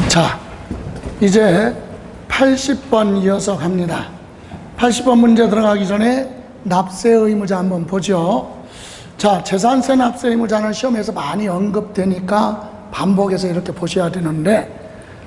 자, 이제 80번 이어서 갑니다. 80번 문제 들어가기 전에 납세 의무자 한번 보죠. 자, 재산세 납세 의무자는 시험에서 많이 언급되니까 반복해서 이렇게 보셔야 되는데,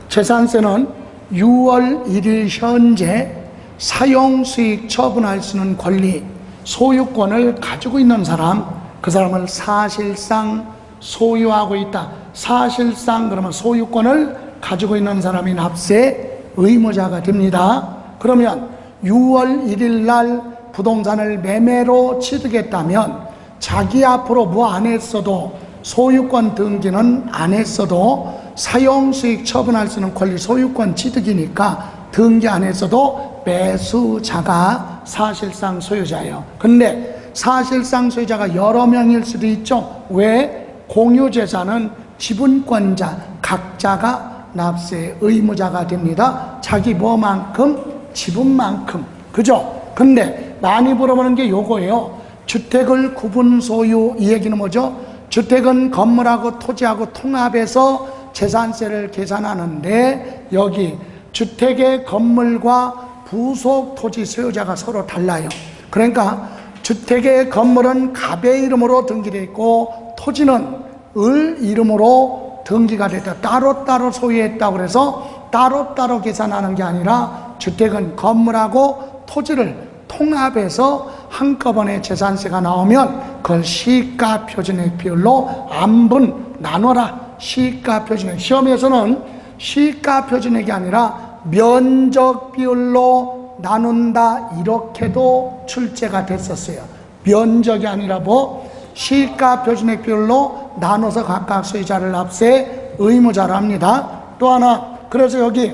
재산세는 6월 1일 현재 사용수익 처분할 수 있는 권리, 소유권을 가지고 있는 사람, 그 사람을 사실상 소유하고 있다. 사실상 그러면 소유권을 가지고 있는 사람이 납세 의무자가 됩니다. 그러면 6월 1일 날 부동산을 매매로 취득했다면 자기 앞으로 뭐 안 했어도, 소유권 등기는 안 했어도 사용수익 처분할 수 있는 권리, 소유권 취득이니까 등기 안 했어도 매수자가 사실상 소유자예요. 근데 사실상 소유자가 여러 명일 수도 있죠. 왜? 공유재산은 지분권자 각자가 납세 의무자가 됩니다. 자기 뭐만큼? 지분만큼. 그죠? 근데 많이 물어보는 게 요거예요. 주택을 구분 소유, 이 얘기는 뭐죠? 주택은 건물하고 토지하고 통합해서 재산세를 계산하는데, 여기 주택의 건물과 부속 토지 소유자가 서로 달라요. 그러니까 주택의 건물은 갑의 이름으로 등기되어 있고 토지는 을 이름으로 등기가 됐다. 따로따로 소유했다고 그래서 따로따로 계산하는 게 아니라 주택은 건물하고 토지를 통합해서 한꺼번에 재산세가 나오면 그걸 시가 표준액 비율로 안분 나눠라. 시가 표준액. 시험에서는 시가 표준액이 아니라 면적 비율로 나눈다, 이렇게도 출제가 됐었어요. 면적이 아니라 뭐 시가 표준액 비율로 나눠서 각각 소유자를 납세 의무자로 합니다. 또 하나, 그래서 여기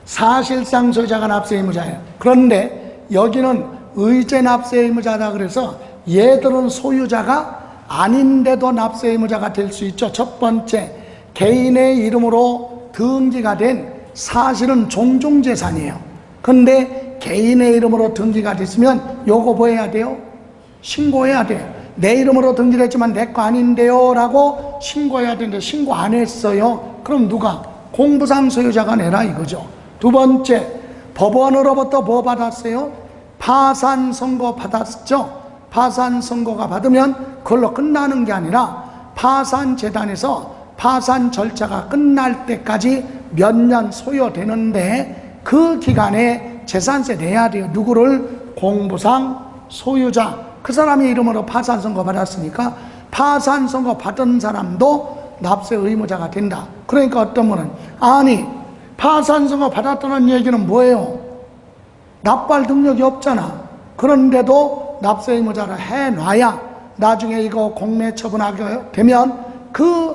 사실상 소유자가 납세 의무자예요. 그런데 여기는 의제 납세 의무자다 그래서 얘들은 소유자가 아닌데도 납세 의무자가 될 수 있죠. 첫 번째, 개인의 이름으로 등기가 된 사실은 종종재산이에요. 근데 개인의 이름으로 등기가 됐으면 요거 뭐 해야 돼요? 신고해야 돼요. 내 이름으로 등기를 했지만 내 거 아닌데요 라고 신고해야 되는데 신고 안 했어요. 그럼 누가? 공부상 소유자가 내라 이거죠. 두 번째, 법원으로부터 뭐 받았어요? 파산 선고 받았죠. 파산 선고가 받으면 그걸로 끝나는 게 아니라 파산재단에서 파산 절차가 끝날 때까지 몇 년 소요되는데 그 기간에 재산세 내야 돼요. 누구를? 공부상 소유자. 그 사람의 이름으로 파산 선고 받았으니까 파산 선고 받은 사람도 납세 의무자가 된다. 그러니까 어떤 분은 아니 파산 선고 받았다는 얘기는 뭐예요? 납부할 능력이 없잖아. 그런데도 납세 의무자를 해놔야 나중에 이거 공매 처분하게 되면 그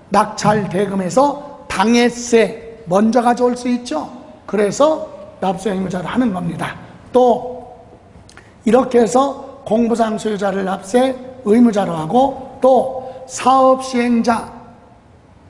낙찰 대금에서 당해세 먼저 가져올 수 있죠. 그래서 납세 의무자를 하는 겁니다. 또 이렇게 해서 공부상 소유자를 납세 의무자로 하고, 또 사업시행자,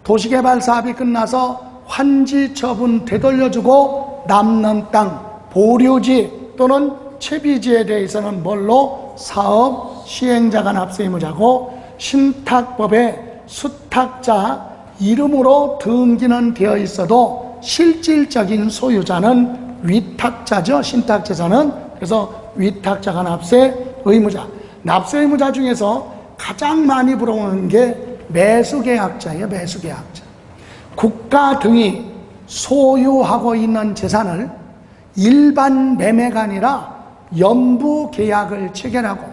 도시개발 사업이 끝나서 환지 처분 되돌려주고 남는 땅, 보류지 또는 채비지에 대해서는 뭘로? 사업 시행자가 납세 의무자고, 신탁법에 수탁자 이름으로 등기는 되어 있어도 실질적인 소유자는 위탁자죠. 신탁재산은. 그래서 위탁자가 납세 의무자. 납세 의무자 중에서 가장 많이 물어보는 게 매수계약자예요. 매수계약자. 국가 등이 소유하고 있는 재산을 일반 매매가 아니라 연부 계약을 체결하고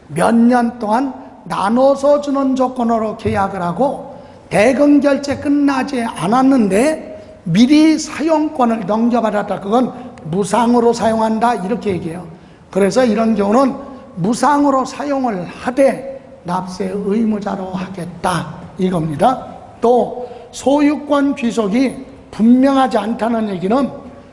몇 년 동안 나눠서 주는 조건으로 계약을 하고 대금 결제 끝나지 않았는데 미리 사용권을 넘겨받았다. 그건 무상으로 사용한다. 이렇게 얘기해요. 그래서 이런 경우는 무상으로 사용을 하되 납세 의무자로 하겠다 이겁니다. 또 소유권 귀속이 분명하지 않다는 얘기는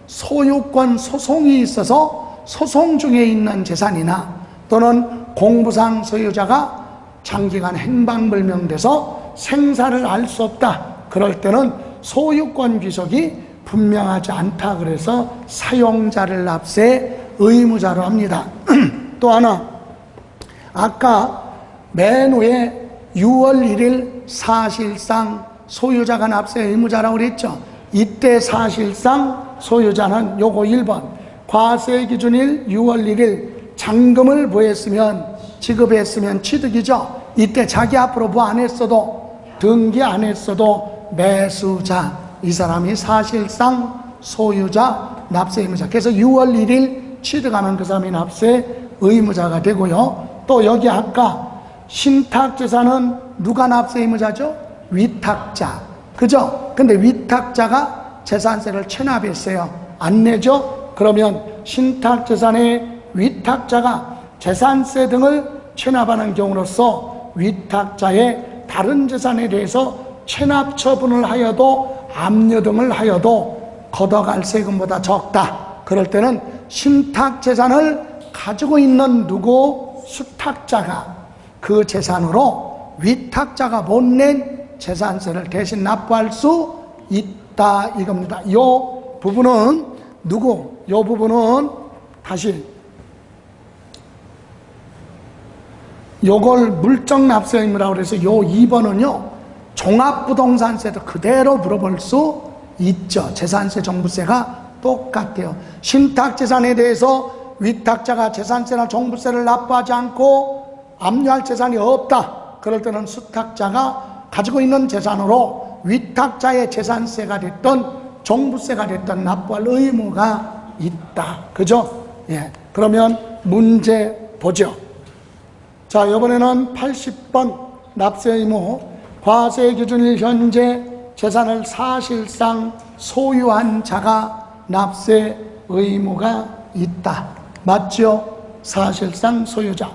소유권 소송이 있어서 소송 중에 있는 재산이나 또는 공부상 소유자가 장기간 행방불명돼서 생사를 알 수 없다. 그럴 때는 소유권 귀속이 분명하지 않다. 그래서 사용자를 납세 의무자로 합니다. 또 하나, 아까 맨 위에 6월 1일 사실상 소유자가 납세 의무자라고 그랬죠. 이때 사실상 소유자는 요거 1번 과세 기준일 6월 1일 잔금을 지급했으면 취득이죠. 이때 자기 앞으로 뭐 안 했어도 등기 안 했어도 매수자, 이 사람이 사실상 소유자, 납세 의무자. 그래서 6월 1일 취득하면 그 사람이 납세 의무자가 되고요. 또 여기 아까 신탁재산은 누가 납세 의무자죠? 위탁자. 그죠? 근데 위탁자가 재산세를 체납했어요. 안 내죠? 그러면 신탁재산의 위탁자가 재산세 등을 체납하는 경우로서 위탁자의 다른 재산에 대해서 체납 처분을 하여도 압류 등을 하여도 걷어갈 세금보다 적다. 그럴 때는 신탁재산을 가지고 있는 누구? 수탁자가 그 재산으로 위탁자가 못 낸 재산세를 대신 납부할 수 있다 이겁니다. 요 부분은 요 부분은 다시 요걸 물적납세 의무라고 그래서 요 2번은요 종합부동산세도 그대로 물어볼 수 있죠. 재산세 종부세가 똑같아요. 신탁재산에 대해서 위탁자가 재산세나 종부세를 납부하지 않고 압류할 재산이 없다. 그럴 때는 수탁자가 가지고 있는 재산으로 위탁자의 재산세가 됐던 종부세가 됐던 납부할 의무가 있다. 그죠? 예. 그러면 문제 보죠. 자, 이번에는 80번 납세 의무. 과세 기준일 현재 재산을 사실상 소유한 자가 납세 의무가 있다. 맞죠? 사실상 소유자.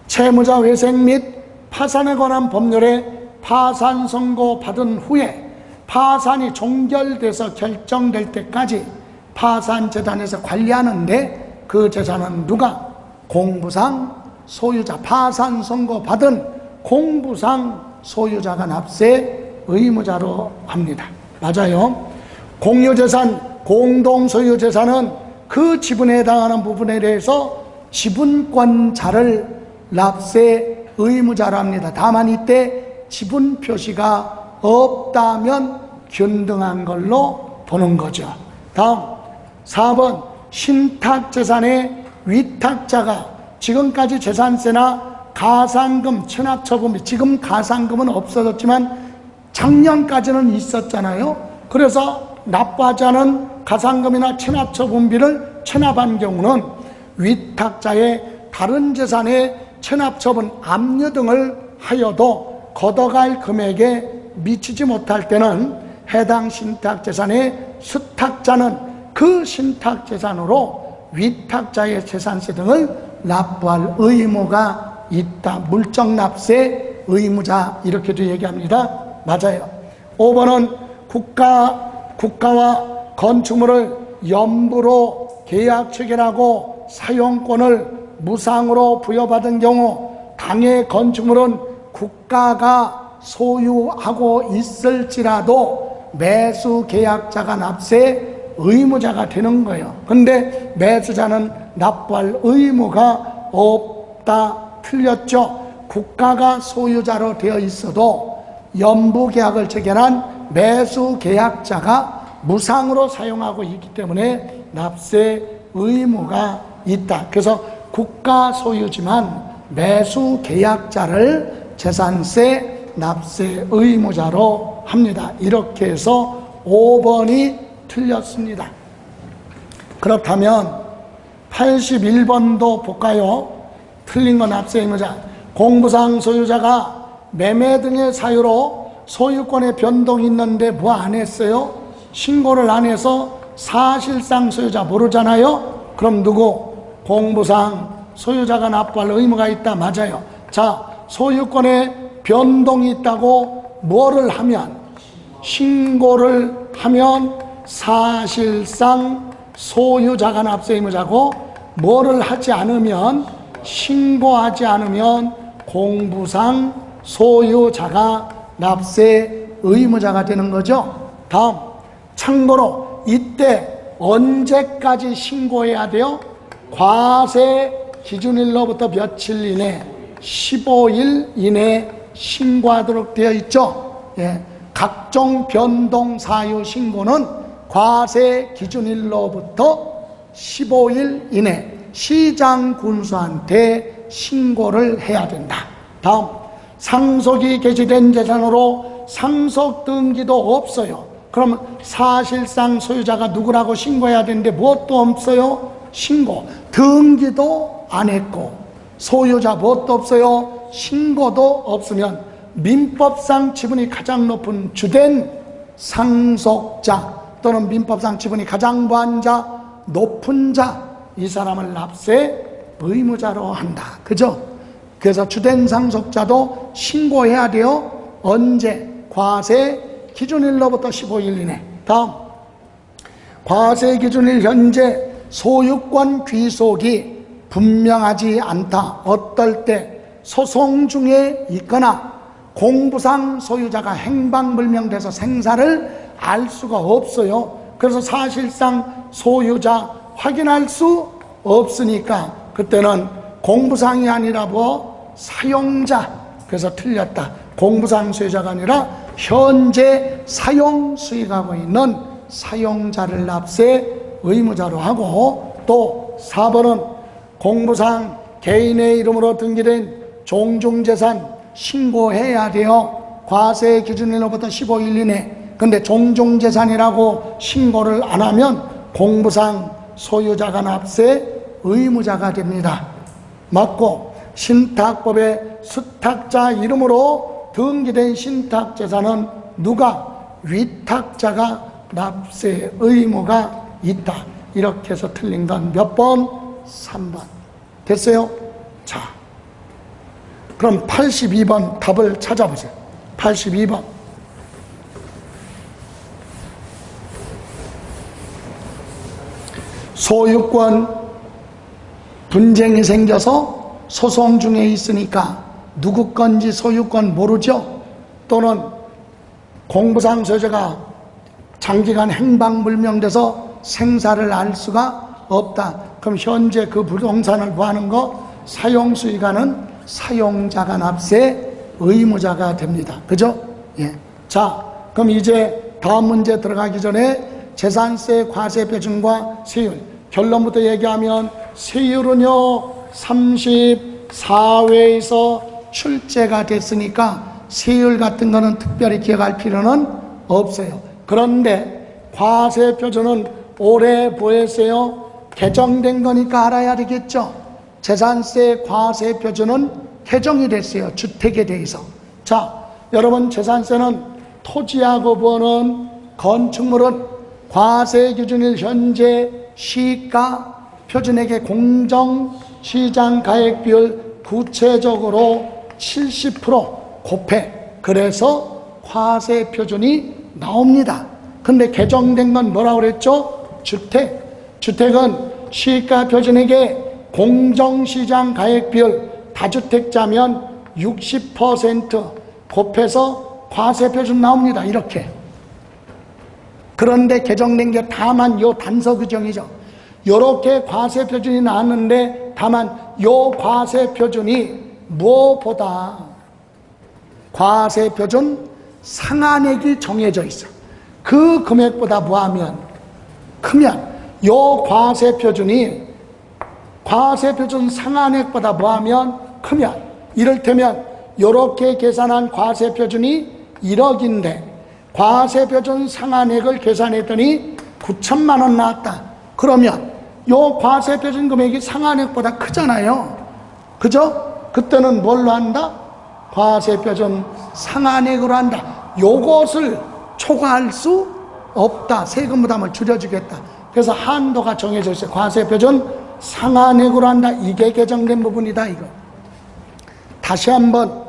채무자 회생 및 파산에 관한 법률에 파산 선고 받은 후에 파산이 종결돼서 결정될 때까지 파산재단에서 관리하는데 그 재산은 누가? 공부상 소유자. 파산 선고 받은 공부상 소유자가 납세 의무자로 합니다. 맞아요. 공유재산, 공동소유재산은 그 지분에 해당하는 부분에 대해서 지분권자를 납세 의무자로 합니다. 다만 이때 지분 표시가 없다면 균등한 걸로 보는 거죠. 다음 4번 신탁재산의 위탁자가 지금까지 재산세나 가산금, 체납처분, 지금 가산금은 없어졌지만 작년까지는 있었잖아요. 그래서 납부하지 않은 가산금이나 체납처분비를 체납한 경우는 위탁자의 다른 재산의 체납처분, 압류 등을 하여도 걷어갈 금액에 미치지 못할 때는 해당 신탁재산의 수탁자는 그 신탁재산으로 위탁자의 재산세 등을 납부할 의무가 있다. 물적납세 의무자 이렇게도 얘기합니다. 맞아요. 5번은 국가와 건축물을 연부로 계약 체결하고 사용권을 무상으로 부여받은 경우 당해 건축물은 국가가 소유하고 있을지라도 매수 계약자가 납세 의무자가 되는 거예요. 근데 매수자는 납부할 의무가 없다. 틀렸죠? 국가가 소유자로 되어 있어도 연부 계약을 체결한 매수 계약자가 무상으로 사용하고 있기 때문에 납세 의무가 있다. 그래서 국가 소유지만 매수 계약자를 재산세 납세 의무자로 합니다. 이렇게 해서 5번이 틀렸습니다. 그렇다면 81번도 볼까요? 틀린 건 납세 의무자. 공부상 소유자가 매매 등의 사유로 소유권의 변동이 있는데 뭐 안 했어요? 신고를 안 해서 사실상 소유자 모르잖아요? 그럼 누구? 공부상 소유자가 납부할 의무가 있다. 맞아요. 자, 소유권에 변동이 있다고 뭐를 하면? 신고를 하면 사실상 소유자가 납세 의무자고, 뭐를 하지 않으면, 신고하지 않으면 공부상 소유자가 납세 의무자가 되는 거죠. 다음, 참고로 이때 언제까지 신고해야 돼요? 과세 기준일로부터 며칠 이내, 15일 이내 신고하도록 되어 있죠. 예, 각종 변동 사유 신고는 과세 기준일로부터 15일 이내 시장 군수한테 신고를 해야 된다. 다음, 상속이 개시된 재산으로 상속 등기도 없어요. 그럼 사실상 소유자가 누구라고 신고해야 되는데 무엇도 없어요? 신고. 등기도 안 했고 소유자 무엇도 없어요? 신고도 없으면 민법상 지분이 가장 높은 주된 상속자 또는 민법상 지분이 가장 무한 자, 높은 자, 이 사람을 납세 의무자로 한다. 그죠? 그래서 주된 상속자도 신고해야 돼요. 언제? 과세 기준일로부터 15일 이내. 다음, 과세 기준일 현재 소유권 귀속이 분명하지 않다. 어떨 때 소송 중에 있거나 공부상 소유자가 행방불명돼서 생사를 알 수가 없어요. 그래서 사실상 소유자 확인할 수 없으니까 그때는 공부상이 아니라 사용자. 그래서 틀렸다. 공부상 소유자가 아니라 현재 사용 수익하고 있는 사용자를 납세 의무자로 하고, 또 4번은 공부상 개인의 이름으로 등기된 종중재산 신고해야 돼요. 과세 기준일로부터 15일 이내. 근데 종중재산이라고 신고를 안 하면 공부상 소유자가 납세 의무자가 됩니다. 맞고, 신탁법에 수탁자 이름으로 등기된 신탁재산은 누가? 위탁자가 납세 의무가 있다. 이렇게 해서 틀린 건 몇 번? 3번. 됐어요? 자, 그럼 82번 답을 찾아보세요. 82번. 소유권 분쟁이 생겨서 소송 중에 있으니까 누구 건지 소유권 모르죠? 또는 공부상 소유자가 장기간 행방불명돼서 생사를 알 수가 없다. 그럼 현재 그 부동산을 뭐하는 거? 사용수익하는 사용자가 납세 의무자가 됩니다. 그죠? 예. 자, 그럼 이제 다음 문제 들어가기 전에 재산세 과세 표준과 세율 결론부터 얘기하면, 세율은요 34회에서 출제가 됐으니까 세율 같은 거는 특별히 기억할 필요는 없어요. 그런데 과세 표준은 올해 뭐했어요? 개정된 거니까 알아야 되겠죠. 재산세 과세 표준은 개정이 됐어요. 주택에 대해서. 자, 여러분, 재산세는 토지하고 뭐는 건축물은 과세 기준일 현재 시가 표준액의 공정시장 가액 비율 구체적으로 70% 곱해. 그래서 과세 표준이 나옵니다. 근데 개정된 건 뭐라고 그랬죠? 주택은 시가 표준액의 공정시장 가액 비율 다주택자면 60% 곱해서 과세 표준 나옵니다. 이렇게. 그런데 개정된 게 다만 요 단서 규정이죠. 요렇게 과세 표준이 나왔는데 다만 요 과세 표준이 무엇보다 과세 표준 상한액이 정해져 있어. 그 금액보다 뭐하면 크면 요 과세 표준이 과세 표준 상한액보다 뭐하면 크면, 이를테면 요렇게 계산한 과세 표준이 1억인데 과세 표준 상한액을 계산했더니 9천만 원 나왔다. 그러면 요 과세 표준 금액이 상한액보다 크잖아요. 그죠? 그때는 뭘로 한다? 과세 표준 상한액으로 한다. 요것을 초과할 수 없다. 세금 부담을 줄여주겠다. 그래서 한도가 정해져 있어요. 과세 표준 상한액으로 한다. 이게 개정된 부분이다. 이거. 다시 한번,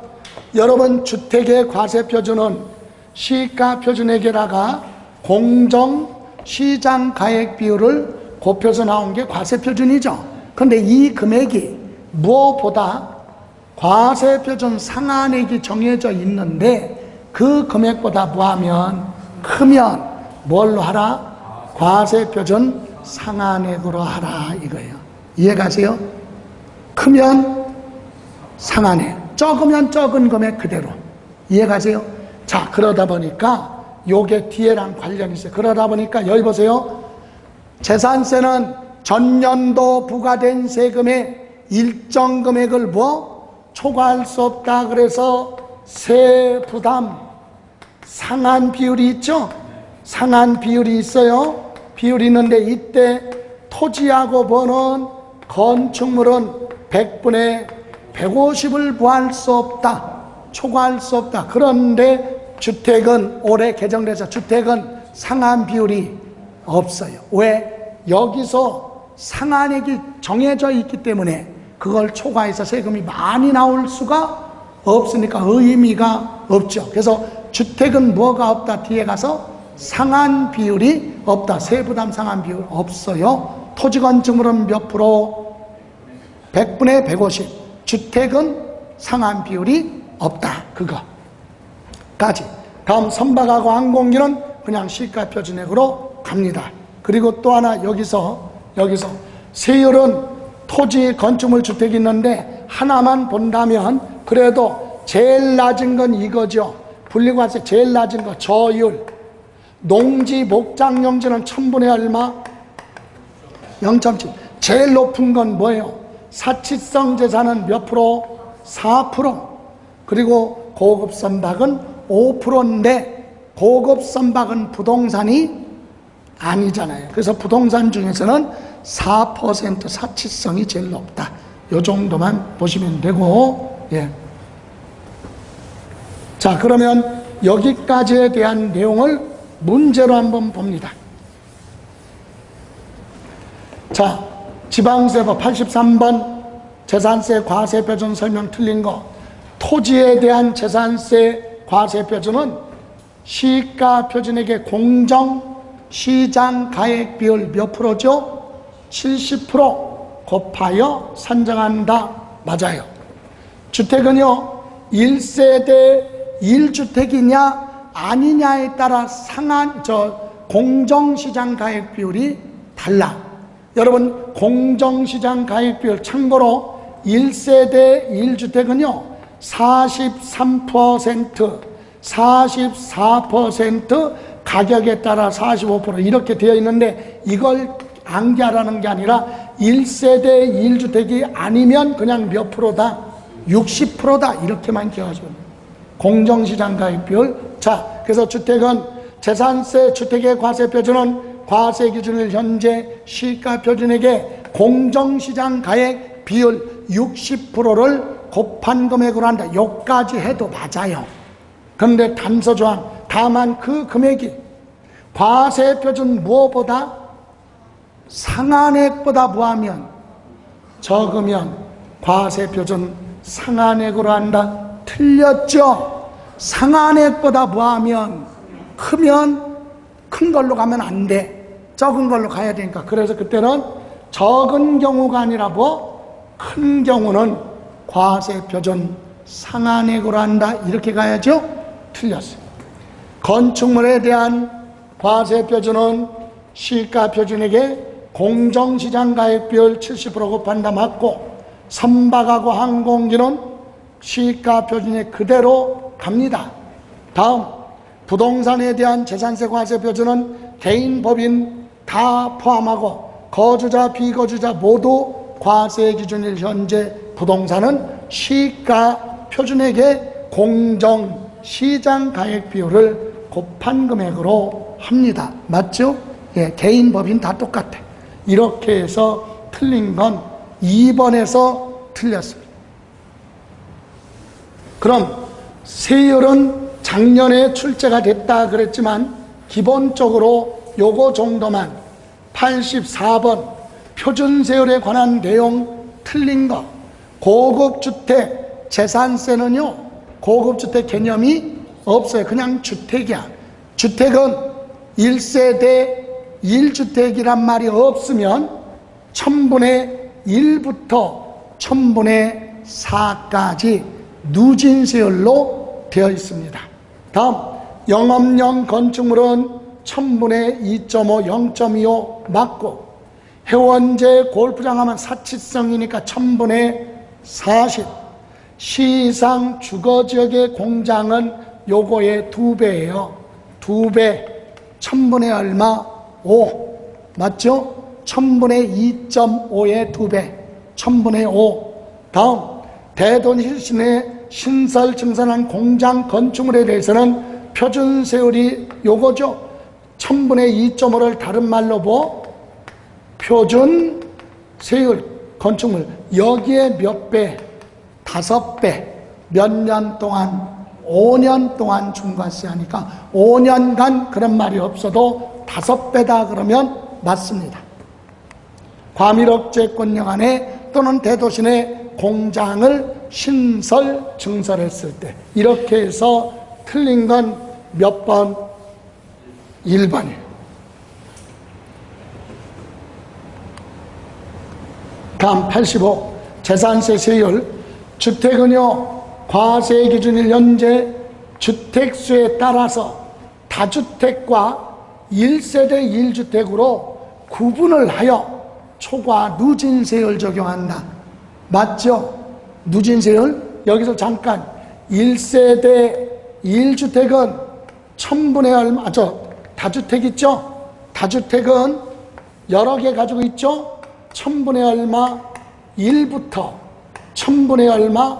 여러분, 주택의 과세 표준은 시가 표준액에다가 공정 시장 가액 비율을 곱해서 나온 게 과세 표준이죠. 그런데 이 금액이 무엇보다 과세 표준 상한액이 정해져 있는데 그 금액보다 뭐하면 크면 뭘로 하라? 과세 표준 상한액으로 하라 이거예요. 이해가세요? 크면 상한액, 적으면 적은 금액 그대로. 이해가세요? 자, 그러다 보니까 요게 뒤에랑 관련이 있어요. 그러다 보니까 여기 보세요. 재산세는 전년도 부과된 세금의 일정 금액을 초과할 수 없다. 그래서 세부담 상한 비율이 있죠. 상한 비율이 있어요. 비율이 있는데 이때 토지하고 버는 건축물은 100분의 150을 부과할 수 없다. 초과할 수 없다. 그런데 주택은 올해 개정돼서 주택은 상한 비율이 없어요. 왜? 여기서 상한액이 정해져 있기 때문에 그걸 초과해서 세금이 많이 나올 수가 없으니까 의미가 없죠. 그래서 주택은 뭐가 없다. 뒤에 가서 상한 비율이 없다. 세부담 상한 비율 없어요. 토지 건축물은 몇 프로? 100분의 150. 주택은 상한 비율이 없다. 그거까지. 다음 선박하고 항공기는 그냥 시가 표준액으로 갑니다. 그리고 또 하나 여기서 세율은 토지 건축물 주택이 있는데 하나만 본다면 그래도 제일 낮은 건 이거죠. 분리과세 제일 낮은 거 저율. 농지 목장용지는 1000분의 얼마? 0.7. 제일 높은 건 뭐예요? 사치성 재산은 몇 프로? 4%. 그리고 고급 선박은 5%인데 고급 선박은 부동산이 아니잖아요. 그래서 부동산 중에서는 4% 사치성이 제일 높다. 요 정도만 보시면 되고, 예. 자, 그러면 여기까지에 대한 내용을 문제로 한번 봅니다. 자, 지방세법 83번 재산세 과세표준 설명 틀린 거. 토지에 대한 재산세 과세표준은 시가 표준액의 공정 시장 가액 비율 몇 프로죠? 70% 곱하여 산정한다. 맞아요. 주택은요 1세대 1주택이냐 아니냐에 따라 공정시장 가액 비율이 달라. 여러분 공정시장 가액 비율 참고로 1세대 1주택은요 43%, 44% 가격에 따라 45% 이렇게 되어 있는데 이걸 암기하라는 게 아니라 1세대 1주택이 아니면 그냥 몇 프로다? 60%다. 이렇게만 기억하시면 돼요. 공정시장 가액 비율. 자, 그래서 주택은 재산세 주택의 과세 표준은 과세 기준일 현재 시가 표준액의 공정시장 가액 비율 60%를 곱한 금액으로 한다. 여기까지 해도 맞아요. 그런데 단서조항, 다만 그 금액이 과세 표준 무엇보다 상한액보다 뭐하면 적으면 과세 표준 상한액으로 한다. 틀렸죠? 상한액보다 뭐하면 크면 큰 걸로 가면 안 돼. 적은 걸로 가야 되니까. 그래서 그때는 적은 경우가 아니라 큰 경우는 과세 표준 상한액으로 한다. 이렇게 가야죠? 틀렸어요. 건축물에 대한 과세 표준은 시가 표준액의 공정시장 가액 비율 70% 곱한다. 맞고, 선박하고 항공기는 시가 표준액 그대로 갑니다. 다음, 부동산에 대한 재산세 과세 표준은 개인, 법인 다 포함하고 거주자, 비거주자 모두 과세 기준일 현재 부동산은 시가 표준액의 공정 시장 가액 비율을 곱한 금액으로 합니다. 맞죠? 예, 개인, 법인 다 똑같아. 이렇게 해서 틀린 건 2번에서 틀렸습니다. 그럼 세율은 작년에 출제가 됐다 그랬지만 기본적으로 요거 정도만 84번 표준세율에 관한 내용 틀린 거. 고급주택 재산세는요 고급주택 개념이 없어요. 그냥 주택이야. 주택은 1세대 1주택이란 말이 없으면 1000분의 1부터 1000분의 4까지 누진세율로 되어 있습니다. 다음, 영업용 건축물은 1000분의 2.5, 0.25 맞고, 회원제 골프장 하면 사치성이니까 1000분의 40, 시상 주거지역의 공장은 요거의 2배예요. 2배. 1000분의 얼마? 5. 맞죠? 1000분의 2.5의 2배. 1000분의 5. 다음, 대돈실신의 신설 증설한 공장 건축물에 대해서는 표준 세율이 요거죠. 1000분의 2.5를 다른 말로 표준 세율 건축물. 여기에 몇 배? 5배. 몇 년 동안? 5년 동안 중과세 하니까 5년간 그런 말이 없어도 5배다 그러면 맞습니다. 과밀억제권 영안에 또는 대도시 내 공장을 신설 증설했을 때 이렇게 해서 틀린 건 몇 번? 1번이에요. 다음 85. 재산세 세율. 주택은요 과세 기준일 현재 주택수에 따라서 다주택과 1세대 1주택으로 구분을 하여 초과 누진세율 적용한다. 맞죠? 누진세율. 여기서 잠깐 1세대 1주택은 1000분의 얼마, 다주택 있죠? 다주택은 여러 개 가지고 있죠? 1000분의 얼마 1부터 1000분의 얼마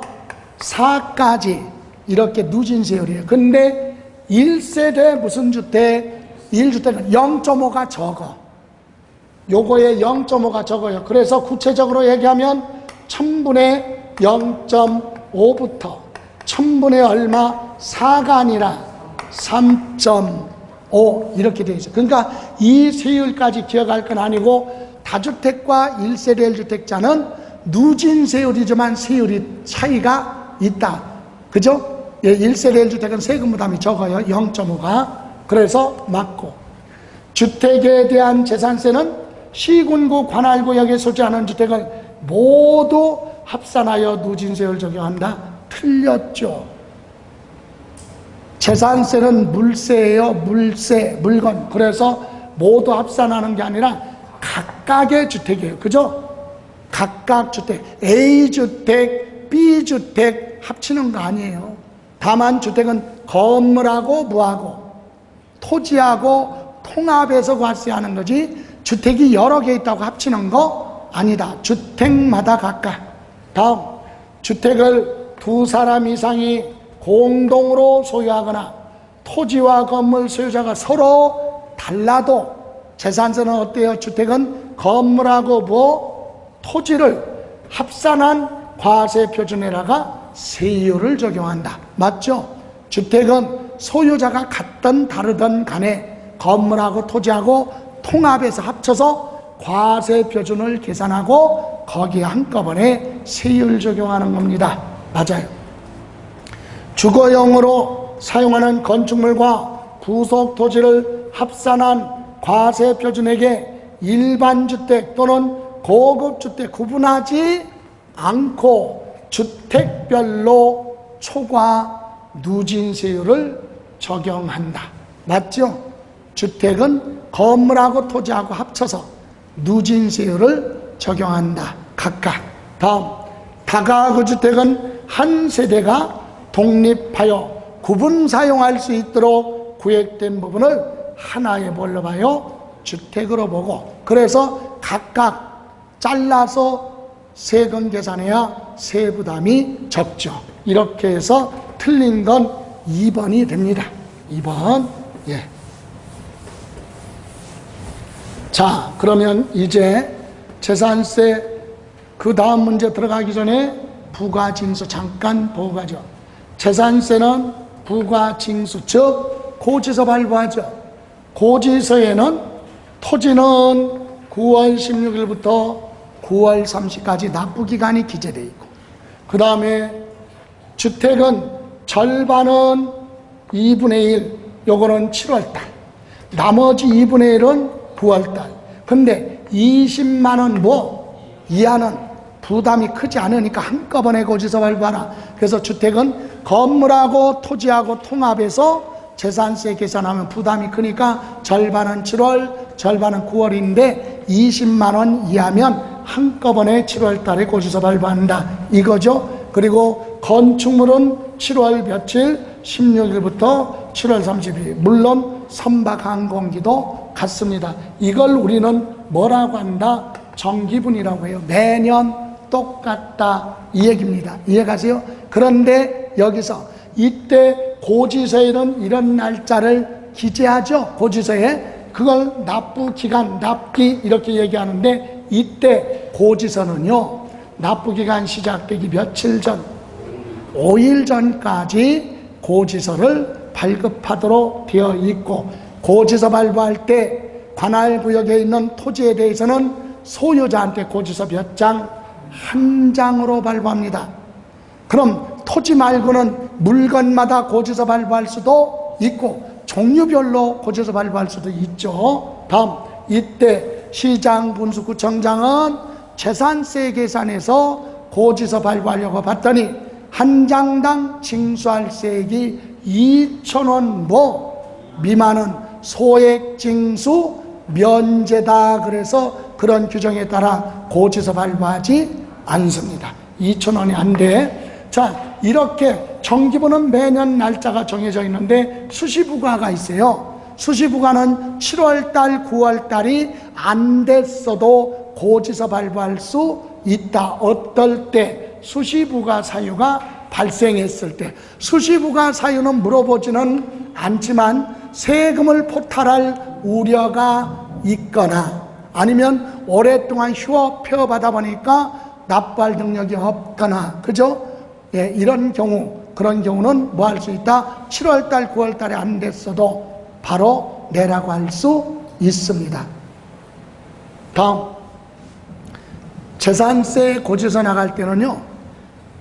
4까지 이렇게 누진세율이에요. 근데 1세대 무슨 주택? 1주택은 0.5가 적어. 요거에 0.5가 적어요. 그래서 구체적으로 얘기하면 1000분의 0.5부터 1000분의 얼마 4가 아니라 3.5 이렇게 되어 있어요. 그러니까 이 세율까지 기억할 건 아니고 다주택과 1세대 1주택자는 누진세율이지만 세율이 차이가 있다. 그죠? 1세대 1주택은 세금 부담이 적어요. 0.5가. 그래서 맞고. 주택에 대한 재산세는 시군구 관할구역에 소재하는 주택을 모두 합산하여 누진세율 적용한다. 틀렸죠. 재산세는 물세예요. 물세, 물건. 그래서 모두 합산하는 게 아니라 각각의 주택이에요. 그죠? 각각 주택. A주택, B주택 합치는 거 아니에요. 다만 주택은 건물하고 뭐하고 토지하고 통합해서 과세하는 거지 주택이 여러 개 있다고 합치는 거 아니다. 주택마다 각각. 다음, 주택을 2사람 이상이 공동으로 소유하거나 토지와 건물 소유자가 서로 달라도 재산세는 어때요? 주택은 건물하고 토지를 합산한 과세 표준에다가 세율을 적용한다. 맞죠? 주택은 소유자가 같든 다르든 간에 건물하고 토지하고 통합해서 합쳐서 과세 표준을 계산하고 거기에 한꺼번에 세율 적용하는 겁니다. 맞아요. 주거용으로 사용하는 건축물과 부속 토지를 합산한 과세 표준액에 일반 주택 또는 고급 주택 구분하지 않고 주택별로 초과 누진세율을 적용한다. 맞죠? 주택은 건물하고 토지하고 합쳐서 누진세율을 적용한다. 각각. 다음, 다가구 주택은 한 세대가 독립하여 구분 사용할 수 있도록 구획된 부분을 하나의 뭘로 봐요? 주택으로 보고. 그래서 각각 잘라서 세금 계산해야 세부담이 적죠. 이렇게 해서 틀린 건 2번이 됩니다. 2번. 예. 자, 그러면 이제 재산세 그 다음 문제 들어가기 전에 부가징수 잠깐 보고 가죠. 재산세는 부가징수, 즉 고지서 발부하죠. 고지서에는 토지는 9월 16일부터 9월 30일까지 납부기간이 기재되어 있고, 그 다음에 주택은 절반은 2분의 1, 요거는 7월달, 나머지 2분의 1은 9월달. 근데 20만원 이하는 부담이 크지 않으니까 한꺼번에 고지서 발부하라. 그래서 주택은 건물하고 토지하고 통합해서 재산세 계산하면 부담이 크니까 절반은 7월, 절반은 9월인데 20만원 이하면 한꺼번에 7월 달에 고지서 발부한다. 이거죠. 그리고 건축물은 7월 며칠, 16일부터 7월 30일. 물론 선박항공기도 같습니다. 이걸 우리는 뭐라고 한다? 정기분이라고 해요. 매년 똑같다 이 얘기입니다. 이해가세요? 그런데 여기서 이때 고지서에는 이런 날짜를 기재하죠. 고지서에 그걸 납부기간, 납기 이렇게 얘기하는데 이때 고지서는요, 납부기간 시작되기 며칠 전, 5일 전까지 고지서를 발급하도록 되어 있고, 고지서 발부할 때 관할구역에 있는 토지에 대해서는 소유자한테 고지서 몇 장? 한 장으로 발부합니다. 그럼 토지 말고는 물건마다 고지서 발부할 수도 있고 종류별로 고지서 발부할 수도 있죠. 다음, 이때 시장, 분수구청장은 재산세 계산해서 고지서 발부하려고 봤더니 한 장당 징수할세액이 2,000원 미만은 소액 징수 면제다. 그래서 그런 규정에 따라 고지서 발부하지 않습니다. 2,000원이 안 돼. 자, 이렇게 정기부는 매년 날짜가 정해져 있는데 수시부가가 있어요. 수시부가는 7월달, 9월달이 안 됐어도 고지서 발부할 수 있다. 어떨 때? 수시부가 사유가 발생했을 때. 수시부가 사유는 물어보지는 않지만 세금을 포탈할 우려가 있거나 아니면 오랫동안 휴업표 받아 보니까 납부할 능력이 없거나, 그죠? 예, 이런 경우, 그런 경우는 뭐 할 수 있다? 7월달, 9월달에 안 됐어도 바로 내라고 할 수 있습니다. 다음, 재산세 고지서 나갈 때는요,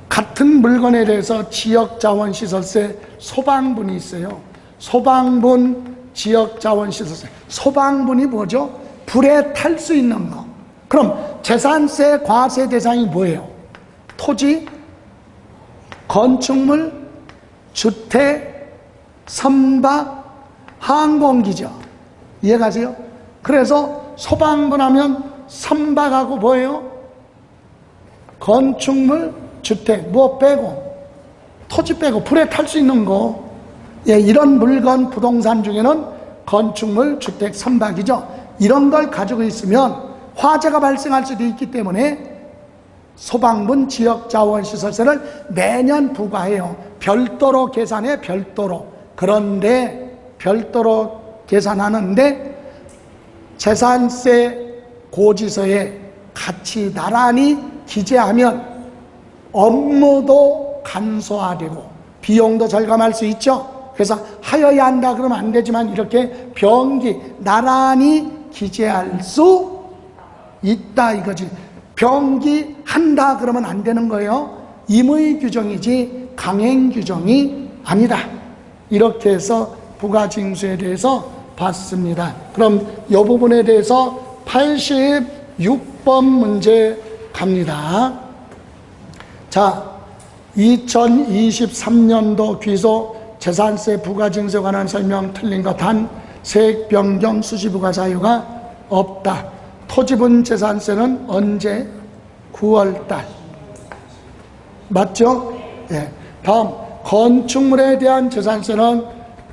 같은 물건에 대해서 지역자원시설세 소방분이 있어요. 소방분, 지역자원시설세. 소방분이 뭐죠? 불에 탈 수 있는 거. 그럼 재산세 과세 대상이 뭐예요? 토지, 건축물, 주택, 선박, 항공기죠. 이해가세요? 그래서 소방분 하면 선박하고 뭐예요? 건축물, 주택, 뭐 빼고? 토지 빼고 불에 탈 수 있는 거. 예, 이런 물건, 부동산 중에는 건축물, 주택, 선박이죠. 이런 걸 가지고 있으면 화재가 발생할 수도 있기 때문에 소방분 지역자원시설세를 매년 부과해요. 별도로 계산해, 별도로. 그런데 별도로 계산하는데 재산세 고지서에 같이 나란히 기재하면 업무도 간소화되고 비용도 절감할 수 있죠. 그래서 하여야 한다 그러면 안 되지만 이렇게 병기 나란히 기재할 수 있다 이거지. 병기 한다 그러면 안 되는 거예요. 임의 규정이지 강행 규정이 아니다. 이렇게 해서 부가징수에 대해서 봤습니다. 그럼 이 부분에 대해서 86번 문제 갑니다. 자, 2023년도 귀소 재산세 부가징수에 관한 설명 틀린 것 단, 세액 변경 수시부가 사유가 없다. 토지분 재산세는 언제? 9월달. 맞죠? 예. 다음, 건축물에 대한 재산세는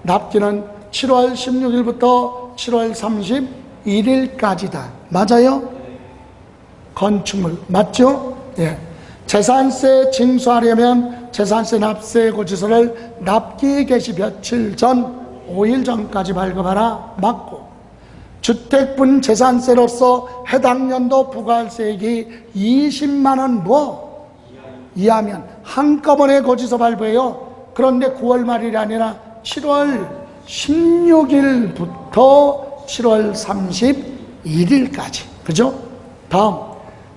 납기는 7월 16일부터 7월 31일까지다. 맞아요? 건축물. 맞죠? 예. 재산세 징수하려면 재산세 납세 고지서를 납기 개시 며칠 전, 5일 전까지 발급하라. 맞고, 주택분 재산세로서 해당 연도 부가세액이 20만원 이하면 한꺼번에 고지서 발부해요. 그런데 9월 말일이 아니라 7월 16일부터 7월 31일까지. 그죠? 다음,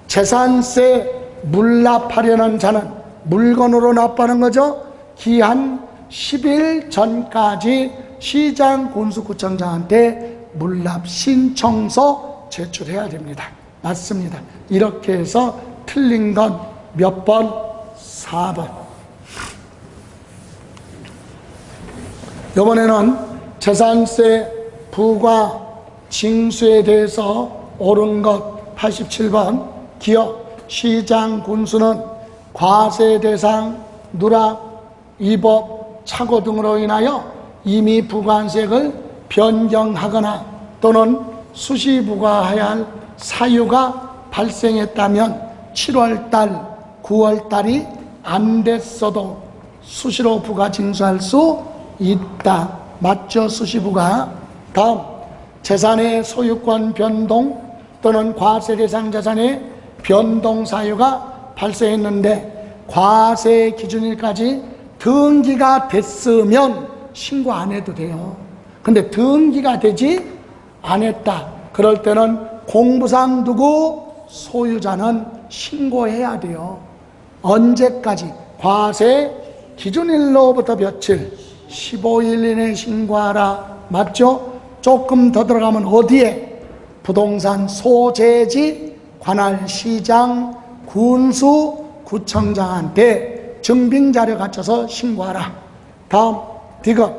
재산세 물납하려는 자는 물건으로 납부하는 거죠. 기한 10일 전까지 시장 군수구청장한테 물납 신청서 제출해야 됩니다. 맞습니다. 이렇게 해서 틀린 건 몇 번? 4번. 이번에는 재산세 부과 징수에 대해서 옳은 것 87번. 기업, 시장, 군수는 과세 대상, 누락, 위법, 착오 등으로 인하여 이미 부과한세액을 변경하거나 또는 수시 부과해야 할 사유가 발생했다면 7월달, 9월달이 안 됐어도 수시로 부과 징수할 수 있다. 맞죠? 수시 부과. 다음, 재산의 소유권 변동 또는 과세 대상 재산의 변동 사유가 발생했는데 과세 기준일까지 등기가 됐으면 신고 안 해도 돼요. 근데 등기가 되지 않았다. 그럴 때는 공부상 두고 소유자는 신고해야 돼요. 언제까지? 과세 기준일로부터 며칠? 15일 이내에 신고하라. 맞죠? 조금 더 들어가면 어디에? 부동산 소재지 관할시장, 군수, 구청장한테 증빙자료 갖춰서 신고하라. 다음, 디귿.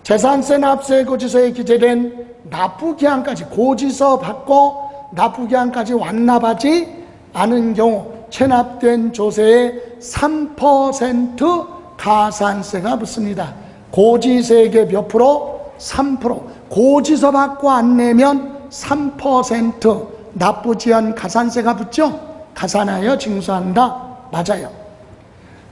재산세 납세 고지서에 기재된 납부기한까지 고지서 받고 납부기한까지 완납하지 않은 경우 체납된 조세의 3% 가산세가 붙습니다. 고지세액의 몇 프로? 3%. 고지서 받고 안 내면 3% 납부지연 가산세가 붙죠? 가산하여 징수한다. 맞아요.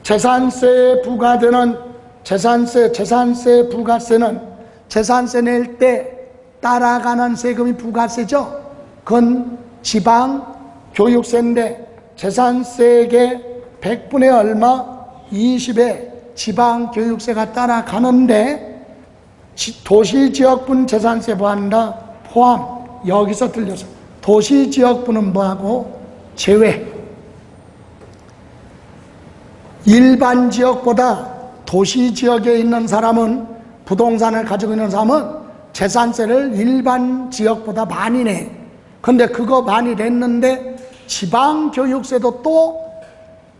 재산세에 부과되는 재산세 부가세는 재산세 낼 때 따라가는 세금이 부가세죠. 그건 지방 교육세인데 재산세액의 100분의 얼마? 20에 지방 교육세가 따라가는데 도시지역분 재산세 뭐한다? 포함. 여기서 들려서 도시지역분은 뭐하고? 제외. 일반 지역보다 도시지역에 있는 사람은, 부동산을 가지고 있는 사람은 재산세를 일반 지역보다 많이 내. 근데 그거 많이 냈는데 지방교육세도 또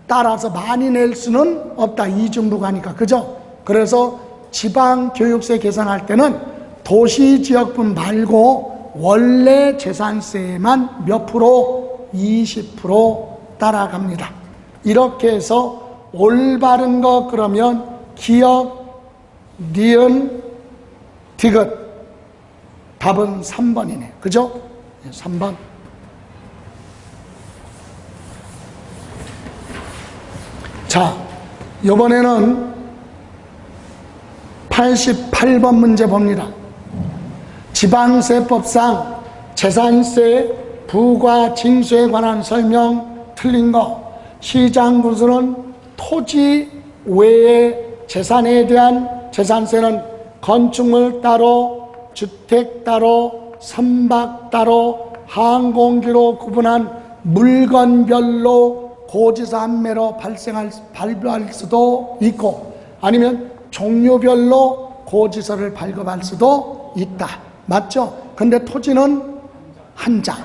따라서 많이 낼 수는 없다. 이중부가니까. 그죠? 그래서 지방교육세 계산할 때는 도시지역분 말고 원래 재산세만 몇 프로? 20% 따라갑니다. 이렇게 해서 올바른 거 그러면 기억, 니은, 디귿. 답은 3번이네. 그죠? 3번. 자, 이번에는 88번 문제 봅니다. 지방세법상 재산세 부과 징수에 관한 설명 틀린 거. 시장군수는 토지 외의 재산에 대한 재산세는 건축물 따로, 주택 따로, 선박 따로, 항공기로 구분한 물건별로 고지서 한매로 발부할 수도 있고, 아니면 종류별로 고지서를 발급할 수도 있다. 맞죠? 근데 토지는 한 장.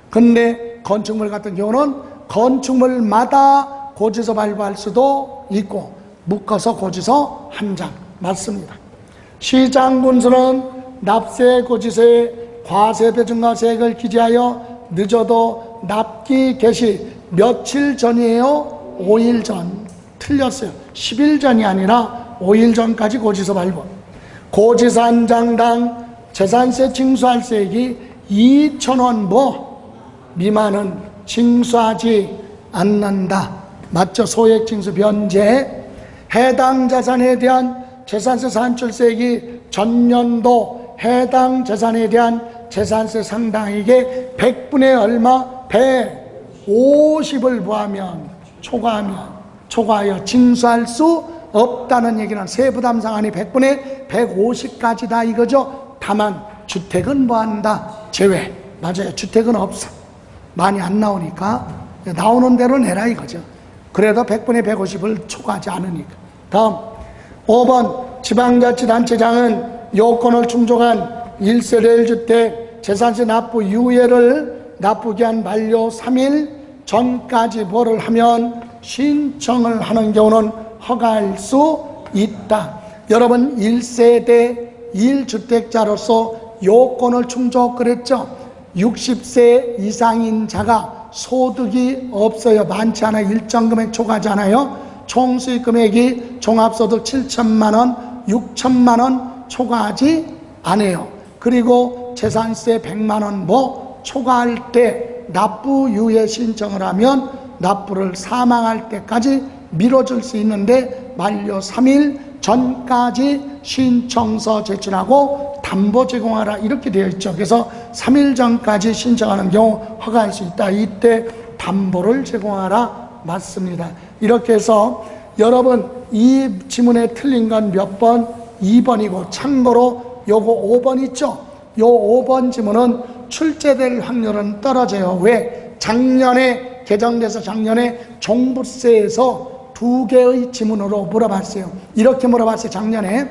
근데 건축물 같은 경우는 건축물마다 고지서 발부할 수도 있고, 묶어서 고지서 한 장. 맞습니다. 시장군수는 납세 고지서에 과세대 증가세액을 기재하여 늦어도 납기 개시 며칠 전이에요? 5일 전. 틀렸어요. 10일 전이 아니라 5일 전까지 고지서 발부. 고지서 한 장당 재산세 징수할 세액이 2,000원 미만은 징수하지 않는다. 맞죠? 소액 징수 변제. 해당 자산에 대한 재산세 산출세액이 전년도 해당 재산에 대한 재산세 상당액의 100분의 얼마? 150을 부하면, 초과하여 징수할 수 없다는 얘기는 세부담 상한이 100분의 150까지다 이거죠. 다만 주택은 뭐한다? 제외. 맞아요. 주택은 없어. 많이 안 나오니까 나오는 대로 내라 이거죠. 그래도 100분의 150을 초과하지 않으니까. 다음 5번 지방자치단체장은 요건을 충족한 1세대 1주택 재산세 납부 유예를 납부기한 만료 3일 전까지 뭐를 하면 신청을 하는 경우는 허가할 수 있다. 여러분 1세대 1주택자로서 요건을 충족 그랬죠. 60세 이상인 자가 소득이 없어요. 많지 않아 일정 금액 초과하잖아요. 총 수익 금액이 종합소득 7천만 원, 6천만 원 초과하지 않아요. 그리고 재산세 100만 원 뭐 초과할 때 납부유예 신청을 하면 납부를 사망할 때까지 미뤄줄 수 있는데 만료 3일 전까지 신청서 제출하고 담보 제공하라 이렇게 되어 있죠. 그래서 3일 전까지 신청하는 경우 허가할 수 있다. 이때 담보를 제공하라 맞습니다. 이렇게 해서 여러분 이 지문에 틀린 건 몇 번? 2번이고 참고로 요거 5번 있죠? 요 5번 지문은 출제될 확률은 떨어져요. 왜? 작년에 개정돼서 작년에 종부세에서 2개의 지문으로 물어봤어요. 이렇게 물어봤어요. 작년에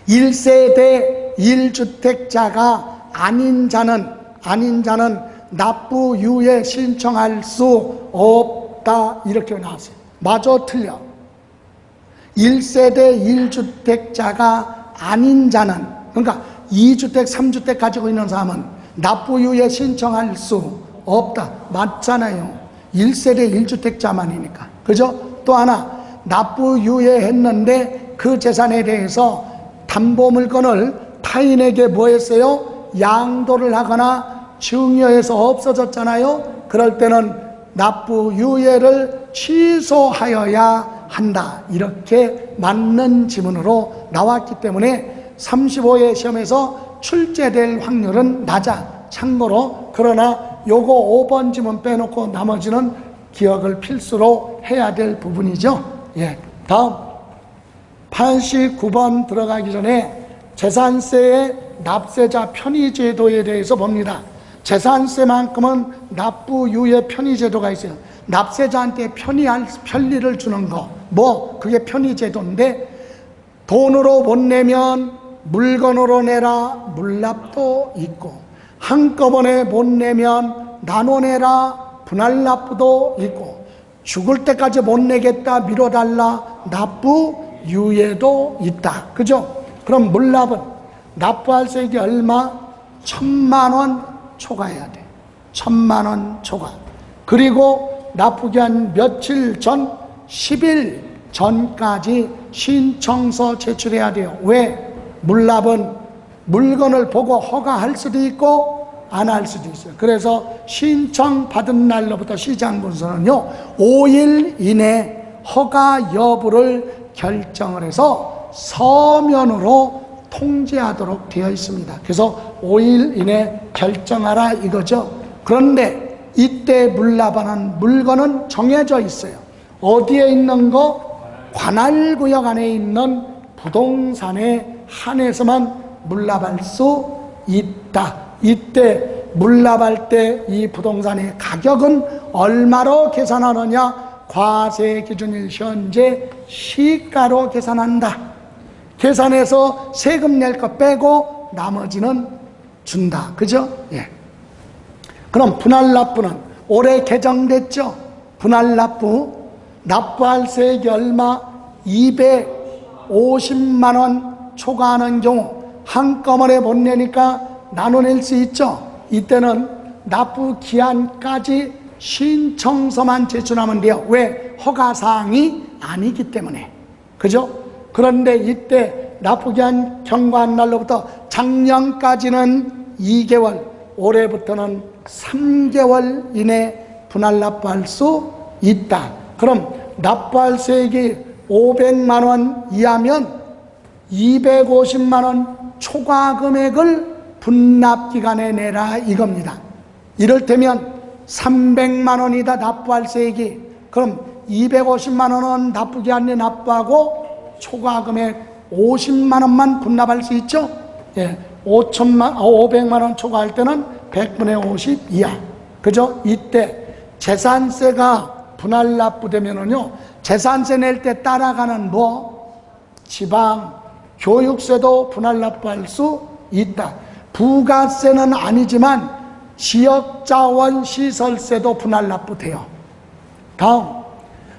1세대 1주택자가 아닌 자는 납부유예 신청할 수 없다 이렇게 나왔어요. 맞아 틀려? 1세대 1주택자가 아닌 자는, 그러니까 2주택 3주택 가지고 있는 사람은 납부유예 신청할 수 없다. 맞잖아요. 1세대 1주택자만이니까. 그죠? 또 하나, 납부유예 했는데 그 재산에 대해서 담보 물건을 타인에게 뭐 했어요? 양도를 하거나 증여해서 없어졌잖아요. 그럴 때는 납부유예를 취소하여야 한다. 이렇게 맞는 지문으로 나왔기 때문에 35회 시험에서 출제될 확률은 낮아. 참고로 그러나 요거 5번 지문 빼놓고 나머지는 기억을 필수로 해야 될 부분이죠. 예. 다음 89번 들어가기 전에 재산세의 납세자 편의제도에 대해서 봅니다. 재산세만큼은 납부유예 편의제도가 있어요. 납세자한테 편리를 주는 거, 뭐 그게 편의제도인데, 돈으로 못 내면 물건으로 내라 물납도 있고, 한꺼번에 못 내면 나눠내라 분할납부도 있고, 죽을 때까지 못 내겠다 미뤄달라 납부유예도 있다. 그죠? 그럼 물납은 납부할 세액이 얼마? 1,000만 원 초과해야 돼. 1,000만 원 초과. 그리고 납부기한 며칠 전, 10일 전까지 신청서 제출해야 돼요. 왜? 물납은 물건을 보고 허가할 수도 있고 안 할 수도 있어요. 그래서 신청받은 날로부터 시장군수는요 5일 이내 허가 여부를 결정을 해서 서면으로 통지하도록 되어 있습니다. 그래서 5일 이내 결정하라 이거죠. 그런데 이때 물납하는 물건은 정해져 있어요. 어디에 있는 거? 관할구역 안에 있는 부동산에 한해서만 물납할 수 있다. 이때 물납할 때 이 부동산의 가격은 얼마로 계산하느냐? 과세 기준일 현재 시가로 계산한다. 계산해서 세금 낼 거 빼고 나머지는 준다. 그죠? 예. 그럼 분할납부는 올해 개정됐죠? 분할납부 납부할 세액이 얼마? 250만 원 초과하는 경우 한꺼번에 못 내니까 나눠낼 수 있죠. 이때는 납부 기한까지 신청서만 제출하면 돼요. 왜? 허가사항이 아니기 때문에. 그죠? 그런데 이때 납부기한 경과한 날로부터 작년까지는 2개월, 올해부터는 3개월 이내 분할 납부할 수 있다. 그럼 납부할 세액이 500만 원 이하면 250만 원 초과 금액을 분납기간에 내라 이겁니다. 이를테면 300만 원이다 납부할 세액이. 그럼 250만 원은 납부기간에 납부하고 초과 금액 50만 원만 분납할 수 있죠. 예, 500만 원 초과할 때는 100분의 50 이하. 그죠? 이때 재산세가 분할 납부되면은요, 재산세 낼 때 따라가는 뭐 지방 교육세도 분할 납부할 수 있다. 부가세는 아니지만 지역자원 시설세도 분할 납부돼요. 다음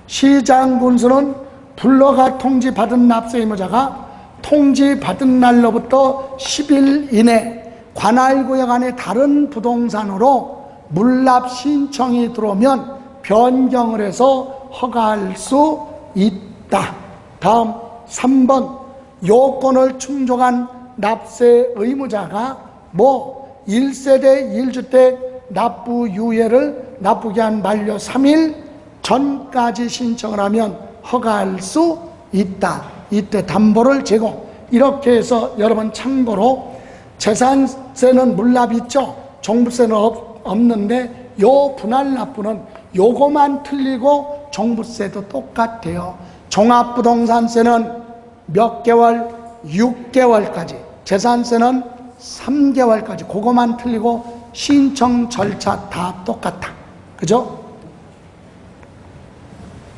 시장군수는 불러가 통지받은 납세 의무자가 통지받은 날로부터 10일 이내 관할구역 안에 다른 부동산으로 물납 신청이 들어오면 변경을 해서 허가할 수 있다. 다음 3번 요건을 충족한 납세 의무자가 1세대 1주택 납부 유예를 납부기한 만료 3일 전까지 신청을 하면 허가할 수 있다. 이때 담보를 제공. 이렇게 해서 여러분 참고로 재산세는 물납 있죠. 종부세는 없는데 요 분할 납부는 요거만 틀리고 종부세도 똑같아요. 종합부동산세는 몇 개월? 6개월까지. 재산세는 3개월까지. 그거만 틀리고 신청 절차 다 똑같다. 그죠?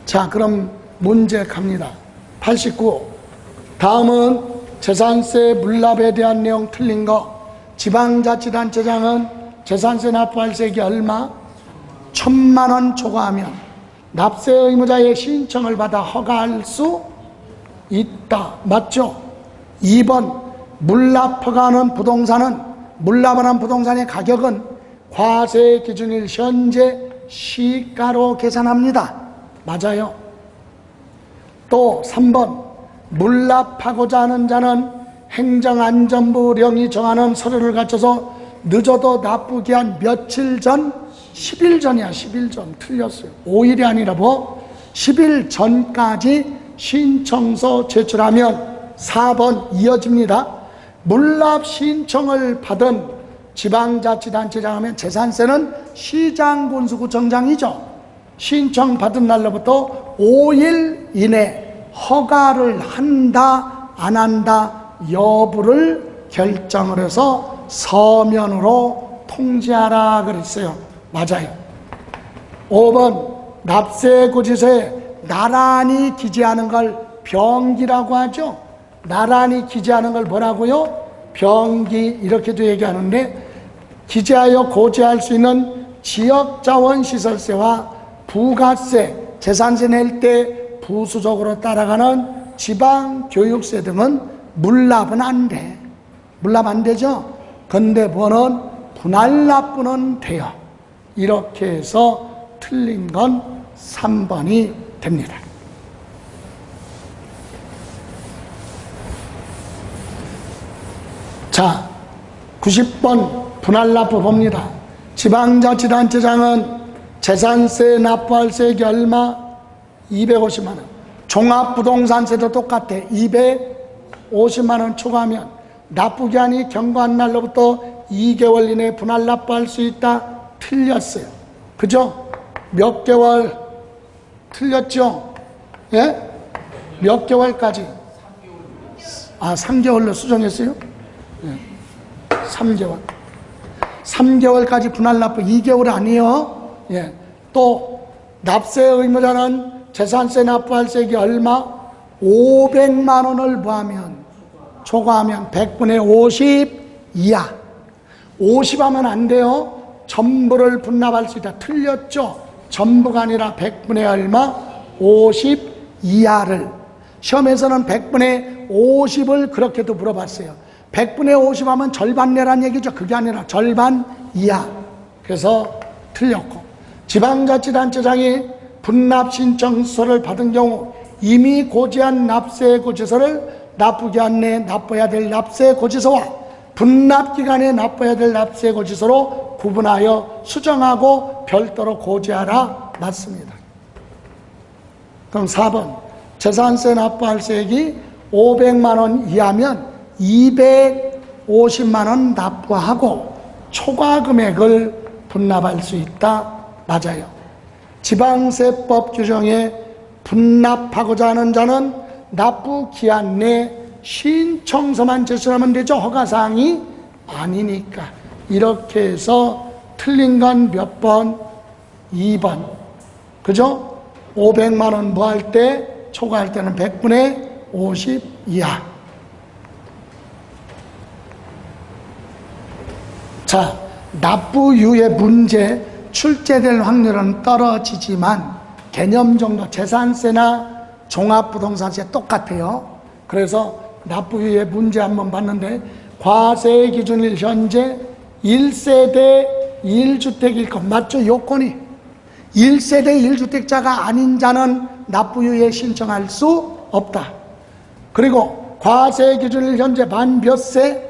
자, 그럼 문제 갑니다. 89. 다음은 재산세 물납에 대한 내용 틀린 거. 지방자치단체장은 재산세 납부할 세액이 얼마? 1,000만 원 초과하면 납세 의무자의 신청을 받아 허가할 수 있다. 맞죠? 2번 물납 허가하는 부동산은 물납하는 부동산의 가격은 과세 기준일 현재 시가로 계산합니다. 맞아요. 또 3번 물납하고자 하는 자는 행정안전부령이 정하는 서류를 갖춰서 늦어도 납부기한 며칠 전? 10일 전이야. 10일 전. 틀렸어요. 5일이 아니라 10일 전까지 신청서 제출하면 4번 이어집니다. 물납 신청을 받은 지방자치단체장 하면 재산세는 시장군수구청장이죠. 신청받은 날로부터 5일 이내 허가를 한다 안 한다 여부를 결정을 해서 서면으로 통지하라 그랬어요. 맞아요. 5번 납세고지서에 나란히 기재하는 걸 병기라고 하죠. 나란히 기재하는 걸 뭐라고요? 병기. 이렇게도 얘기하는데 기재하여 고지할 수 있는 지역자원시설세와 부가세, 재산세 낼 때 부수적으로 따라가는 지방교육세 등은 물납은 안 돼. 물납 안 되죠? 근데 뭐는 분할 납부는 돼요. 이렇게 해서 틀린 건 3번이 됩니다. 자, 90번 분할 납부 봅니다. 지방자치단체장은 재산세 납부할 세액이 얼마? 250만 원. 종합부동산세도 똑같아. 250만 원 초과하면 납부기한이 경과한 날로부터 2개월 이내에 분할 납부할 수 있다. 틀렸어요. 그죠? 몇 개월? 틀렸죠? 예? 몇 개월까지? 3개월로 수정했어요? 예. 3개월. 3개월까지 분할 납부. 2개월 아니에요? 예. 또 납세 의무자는 재산세 납부할 세액이 얼마? 500만 원을 초과하면 100분의 50 이하. 50 하면 안 돼요. 전부를 분납할 수 있다. 틀렸죠? 전부가 아니라 100분의 얼마? 50 이하를. 시험에서는 100분의 50을 그렇게도 물어봤어요. 100분의 50 하면 절반 내란 얘기죠. 그게 아니라 절반 이하. 그래서 틀렸고. 지방자치단체장이 분납신청서를 받은 경우 이미 고지한 납세고지서를 납부기한 내에 납부해야 될 납세고지서와 분납기간에 납부해야 될 납세고지서로 구분하여 수정하고 별도로 고지하라. 맞습니다. 그럼 4번 재산세 납부할 세액이 500만 원 이하면 250만 원 납부하고 초과 금액을 분납할 수 있다. 맞아요. 지방세법 규정에 분납하고자 하는 자는 납부 기한 내 신청서만 제출하면 되죠. 허가사항이 아니니까. 이렇게 해서 틀린 건 몇 번? 2번. 그죠? 500만 원 뭐 할 때? 초과할 때는 100분의 50 이하. 자, 납부유예 문제 출제될 확률은 떨어지지만 개념 정도 재산세나 종합부동산세 똑같아요. 그래서 납부유예 문제 한번 봤는데 과세 기준일 현재 1세대 1주택일 것 맞죠? 요건이 1세대 1주택자가 아닌 자는 납부유예 신청할 수 없다. 그리고 과세 기준일 현재 만 몇 세?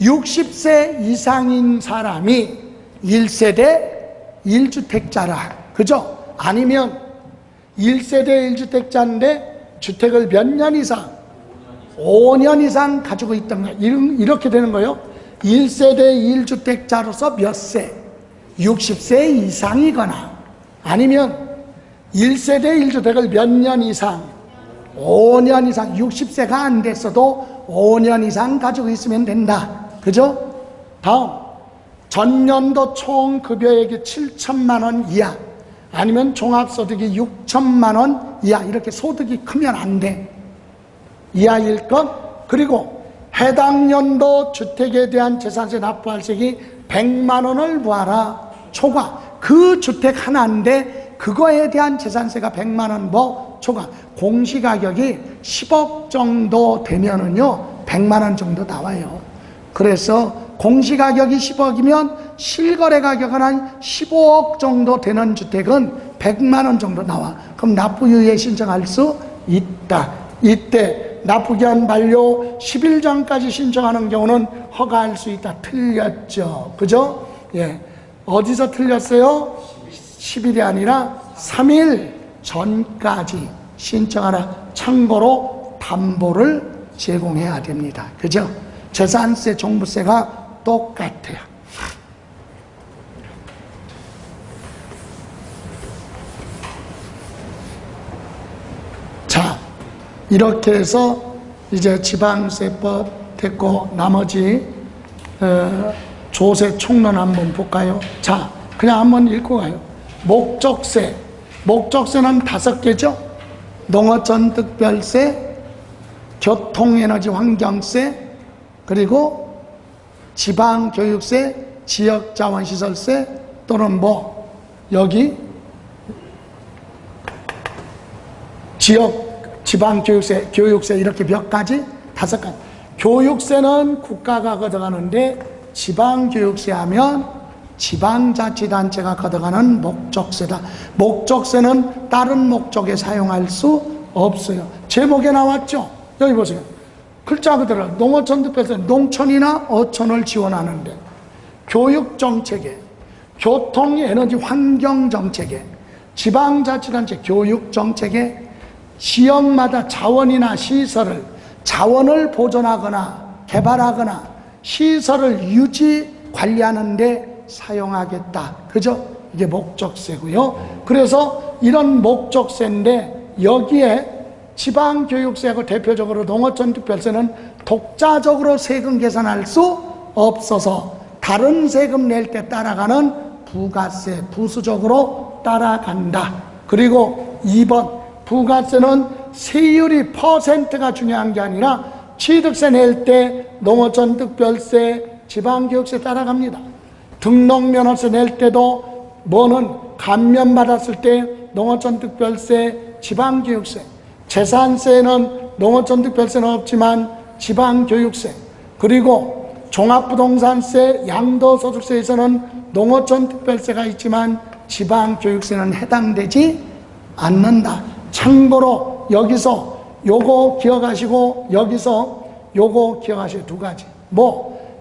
60세 이상인 사람이 1세대 1주택자라. 그죠? 아니면 1세대 1주택자인데 주택을 몇 년 이상? 5년 이상 가지고 있던가. 이렇게 되는 거예요. 1세대 1주택자로서 몇 세? 60세 이상이거나, 아니면 1세대 1주택을 몇 년 이상? 5년 이상. 60세가 안 됐어도 5년 이상 가지고 있으면 된다. 그죠? 다음, 전년도 총 급여액이 7천만 원 이하, 아니면 종합소득이 6천만 원 이하, 이렇게 소득이 크면 안 돼. 이하일 것. 그리고 해당 연도 주택에 대한 재산세 납부할세액이 100만 원을 부하라. 초과. 그 주택 하나인데 그거에 대한 재산세가 100만 원 초과. 공시가격이 10억 정도 되면은요 100만 원 정도 나와요. 그래서 공시가격이 10억이면 실거래 가격은 한 15억 정도 되는 주택은 100만 원 정도 나와. 그럼 납부유예 신청할 수 있다. 이때 납부기한 만료 10일 전까지 신청하는 경우는 허가할 수 있다. 틀렸죠. 그죠? 예. 어디서 틀렸어요? 10일이 아니라 3일 전까지 신청하라. 참고로 담보를 제공해야 됩니다. 그죠? 재산세, 종부세가 똑같아요. 자, 이렇게 해서 이제 지방세법 됐고, 나머지 조세 총론 한번 볼까요? 자, 그냥 한번 읽고 가요. 목적세. 목적세는 5개죠. 농어전득별세, 교통에너지 환경세, 그리고 지방교육세, 지역자원시설세, 또는 여기 지방교육세, 교육세, 이렇게 몇 가지? 5가지. 교육세는 국가가 걷어가는데 지방교육세 하면 지방자치단체가 걷어가는 목적세다. 목적세는 다른 목적에 사용할 수 없어요. 제목에 나왔죠? 여기 보세요. 글자 그대로 농어촌특별세, 농촌이나 어촌을 지원하는데, 교육정책에, 교통에너지 환경정책에, 지방자치단체 교육정책에, 지역마다 자원이나 시설을, 자원을 보존하거나 개발하거나 시설을 유지 관리하는 데 사용하겠다. 그죠? 이게 목적세고요. 그래서 이런 목적세인데 여기에 지방교육세하고 대표적으로 농어촌특별세는 독자적으로 세금 계산할 수 없어서 다른 세금 낼 때 따라가는 부가세, 부수적으로 따라간다. 그리고 2번, 부가세는 세율이 퍼센트가 중요한 게 아니라 취득세 낼 때 농어촌특별세, 지방교육세 따라갑니다. 등록면허세 낼 때도 감면받았을 때 농어촌특별세, 지방교육세, 재산세는 농어촌특별세는 없지만 지방교육세, 그리고 종합부동산세, 양도소득세에서는 농어촌특별세가 있지만 지방교육세는 해당되지 않는다. 참고로 여기서 요거 기억하시고 여기서 요거 기억하시고 2가지.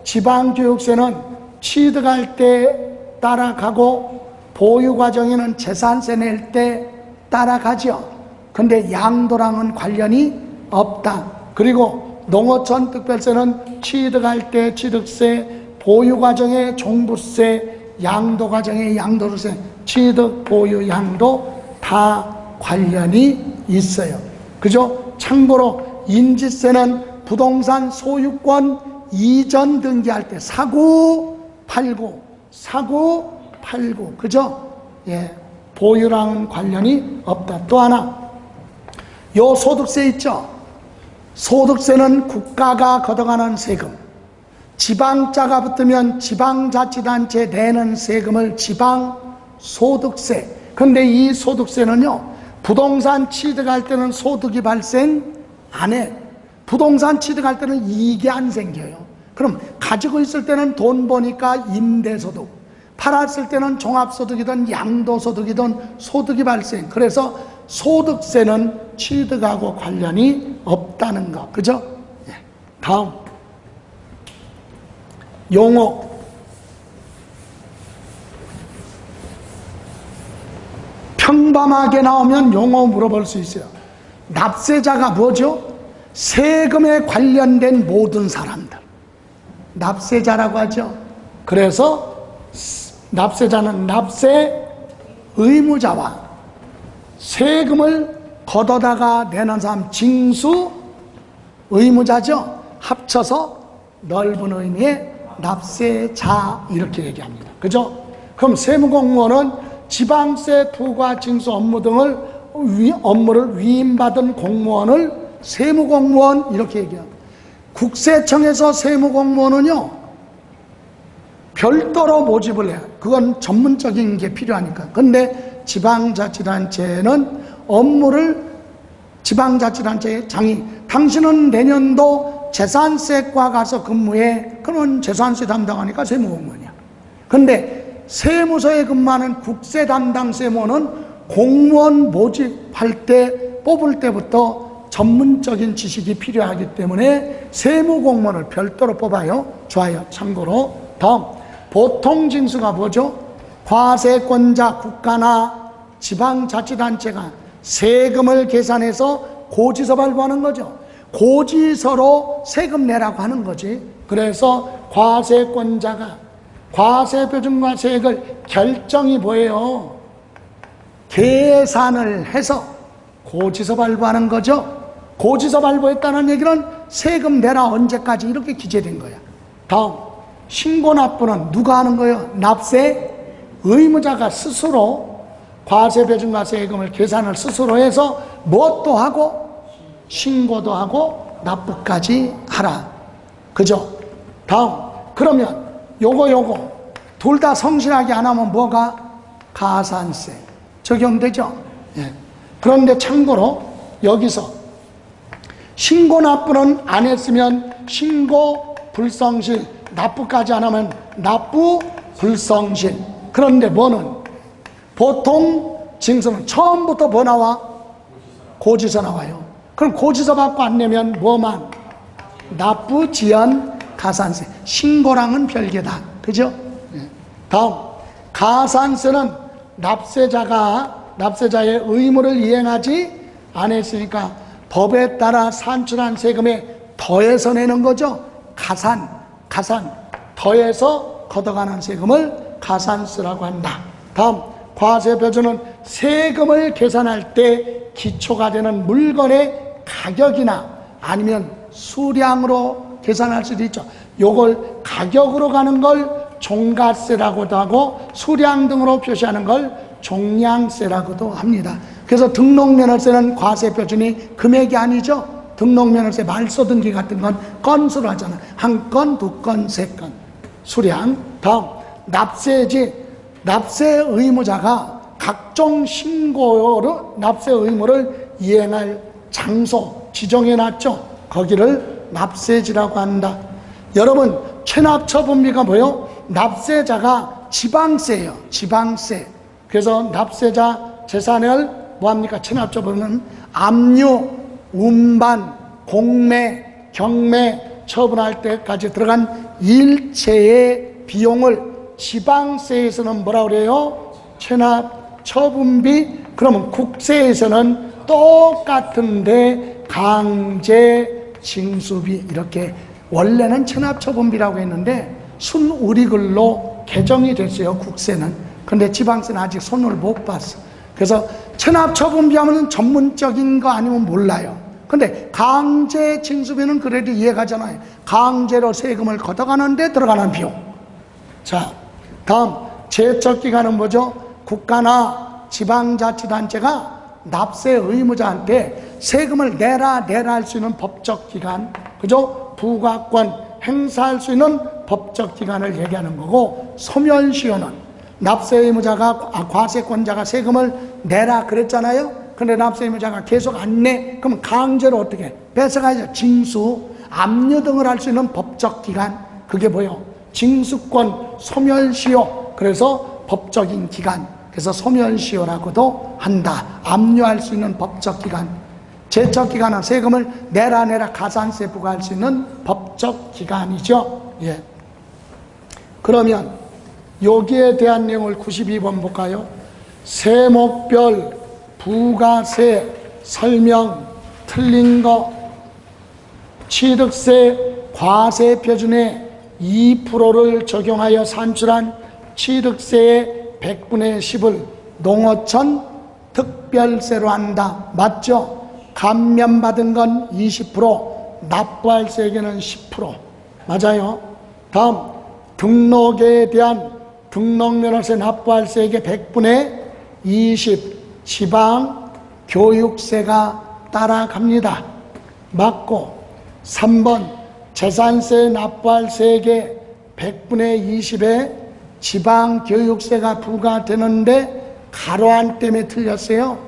지방교육세는 취득할 때 따라가고 보유과정에는 재산세 낼 때 따라가죠. 근데 양도랑은 관련이 없다. 그리고 농어촌특별세는 취득할 때 취득세, 보유과정에 종부세, 양도과정에 양도세, 취득, 보유, 양도 다 관련이 있어요. 그죠? 참고로 인지세는 부동산 소유권 이전 등기할 때 사고, 팔고, 그죠? 예. 보유랑 관련이 없다. 또 하나, 요 소득세 있죠? 소득세는 국가가 걷어가는 세금, 지방자가 붙으면 지방자치단체 내는 세금을 지방소득세. 근데 이 소득세는요, 부동산 취득할 때는 소득이 발생 안 해. 부동산 취득할 때는 이익이 안 생겨요. 그럼 가지고 있을 때는 돈 버니까 임대소득, 팔았을 때는 종합소득이든 양도소득이든 소득이 발생. 그래서 소득세는 취득하고 관련이 없다는 거. 그죠? 다음. 용어. 평범하게 나오면 용어 물어볼 수 있어요. 납세자가 뭐죠? 세금에 관련된 모든 사람들. 납세자라고 하죠. 그래서 납세자는 납세 의무자와 세금을 걷어다가 내는 사람 징수 의무자죠. 합쳐서 넓은 의미의 납세자 이렇게 얘기합니다. 그죠? 그럼 세무공무원은 지방세 부과 징수 업무 등을 업무를 위임받은 공무원을 세무공무원 이렇게 얘기합니다. 국세청에서 세무공무원은요 별도로 모집을 해요. 그건 전문적인 게 필요하니까. 근데 지방자치단체는 업무를 지방자치단체의 장이 당신은 내년도 재산세과 가서 근무해. 그러면 재산세 담당하니까 세무공무원이야. 근데 세무서에 근무하는 국세 담당 세무원은 공무원 모집할 때 뽑을 때부터 전문적인 지식이 필요하기 때문에 세무공무원을 별도로 뽑아요. 좋아요. 참고로. 다음. 보통징수가 뭐죠? 과세권자 국가나 지방자치단체가 세금을 계산해서 고지서 발부하는 거죠. 고지서로 세금 내라고 하는 거지. 그래서 과세권자가 과세표준과 세액을 결정이 뭐예요? 계산을 해서 고지서 발부하는 거죠. 고지서 발부했다는 얘기는 세금 내라 언제까지 이렇게 기재된 거야. 다음. 신고 납부는 누가 하는 거예요? 납세 의무자가 스스로 과세표준과 세금을 계산을 스스로 해서 무엇도 하고 신고도 하고 납부까지 하라. 그죠? 다음. 그러면 요거 둘 다 성실하게 안 하면 뭐가? 가산세 적용되죠? 예. 그런데 참고로 여기서 신고 납부는 안 했으면 신고 불성실, 납부까지 안 하면 납부 불성실. 그런데 뭐는? 보통 징수는 처음부터 뭐 나와? 고지서 나와요. 그럼 고지서 받고 안 내면 뭐만? 납부, 지연, 가산세. 신고랑은 별개다. 그죠? 다음. 가산세는 납세자의 의무를 이행하지 않았으니까 법에 따라 산출한 세금에 더해서 내는 거죠. 가산. 더해서 걷어가는 세금을 가산세라고 한다. 다음. 과세표준은 세금을 계산할 때 기초가 되는 물건의 가격이나 아니면 수량으로 계산할 수도 있죠. 요걸 가격으로 가는 걸 종가세라고도 하고 수량 등으로 표시하는 걸 종량세라고도 합니다. 그래서 등록면허세는 과세표준이 금액이 아니죠. 등록면허세, 말소등기 같은 건 건수로 하잖아. 한 건, 두 건, 세 건. 수량. 다음. 납세 의무자가 각종 신고로 납세 의무를 이행할 장소 지정해놨죠. 거기를 납세지라고 한다. 여러분, 체납처분비가 뭐예요? 납세자가 지방세예요. 지방세. 그래서 납세자 재산을 뭐합니까? 체납처분은 압류, 운반, 공매, 경매 처분할 때까지 들어간 일체의 비용을 지방세에서는 뭐라 그래요? 체납처분비. 그러면 국세에서는 똑같은데 강제징수비 이렇게 원래는 체납처분비라고 했는데 순우리글로 개정이 됐어요. 국세는. 근데 지방세는 아직 손을 못 봤어. 그래서 체납처분비 하면 전문적인 거 아니면 몰라요. 근데 강제징수비는 그래도 이해가잖아요. 강제로 세금을 걷어가는데 들어가는 비용. 자, 다음. 제척기간은 뭐죠? 국가나 지방자치단체가 납세 의무자한테 세금을 내라 할 수 있는 법적 기간, 그죠? 부과권 행사할 수 있는 법적 기간을 얘기하는 거고, 소멸시효는 납세 의무자가 과세권자가 세금을 내라 그랬잖아요. 근데 납세 의무자가 계속 안 내. 그럼 강제로 어떻게 뺏어가야죠. 징수, 압류 등을 할 수 있는 법적 기간. 그게 뭐예요? 징수권, 소멸시효. 그래서 법적인 기간. 그래서 소멸시효라고도 한다. 압류할 수 있는 법적 기간. 제적 기간은 세금을 내라 가산세 부과할 수 있는 법적 기간이죠. 예. 그러면 여기에 대한 내용을 92번 볼까요? 세목별 부가세 설명 틀린 거. 취득세 과세 표준에 2%를 적용하여 산출한 취득세의 100분의 10을 농어촌 특별세로 한다. 맞죠? 감면받은 건 20%, 납부할 세액에는 10%. 맞아요. 다음, 등록에 대한 등록면허세 납부할 세액의 100분의 20, 지방 교육세가 따라갑니다. 맞고, 3번, 재산세 납부할 세액의 100분의 20에 지방 교육세가 부과되는데 가로안 때문에 틀렸어요.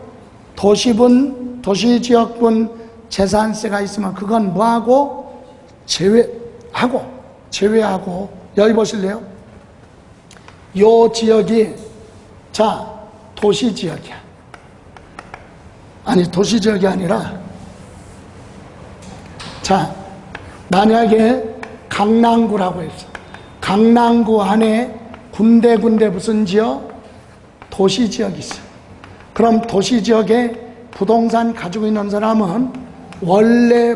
도시분, 도시지역분 재산세가 있으면 그건 뭐하고? 제외하고. 여기 보실래요? 요 지역이, 자, 도시지역이야. 아니, 도시지역이 아니라, 자, 만약에 강남구라고 했어. 강남구 안에 군데 무슨 지역? 도시지역이 있어. 그럼 도시지역에 부동산 가지고 있는 사람은 원래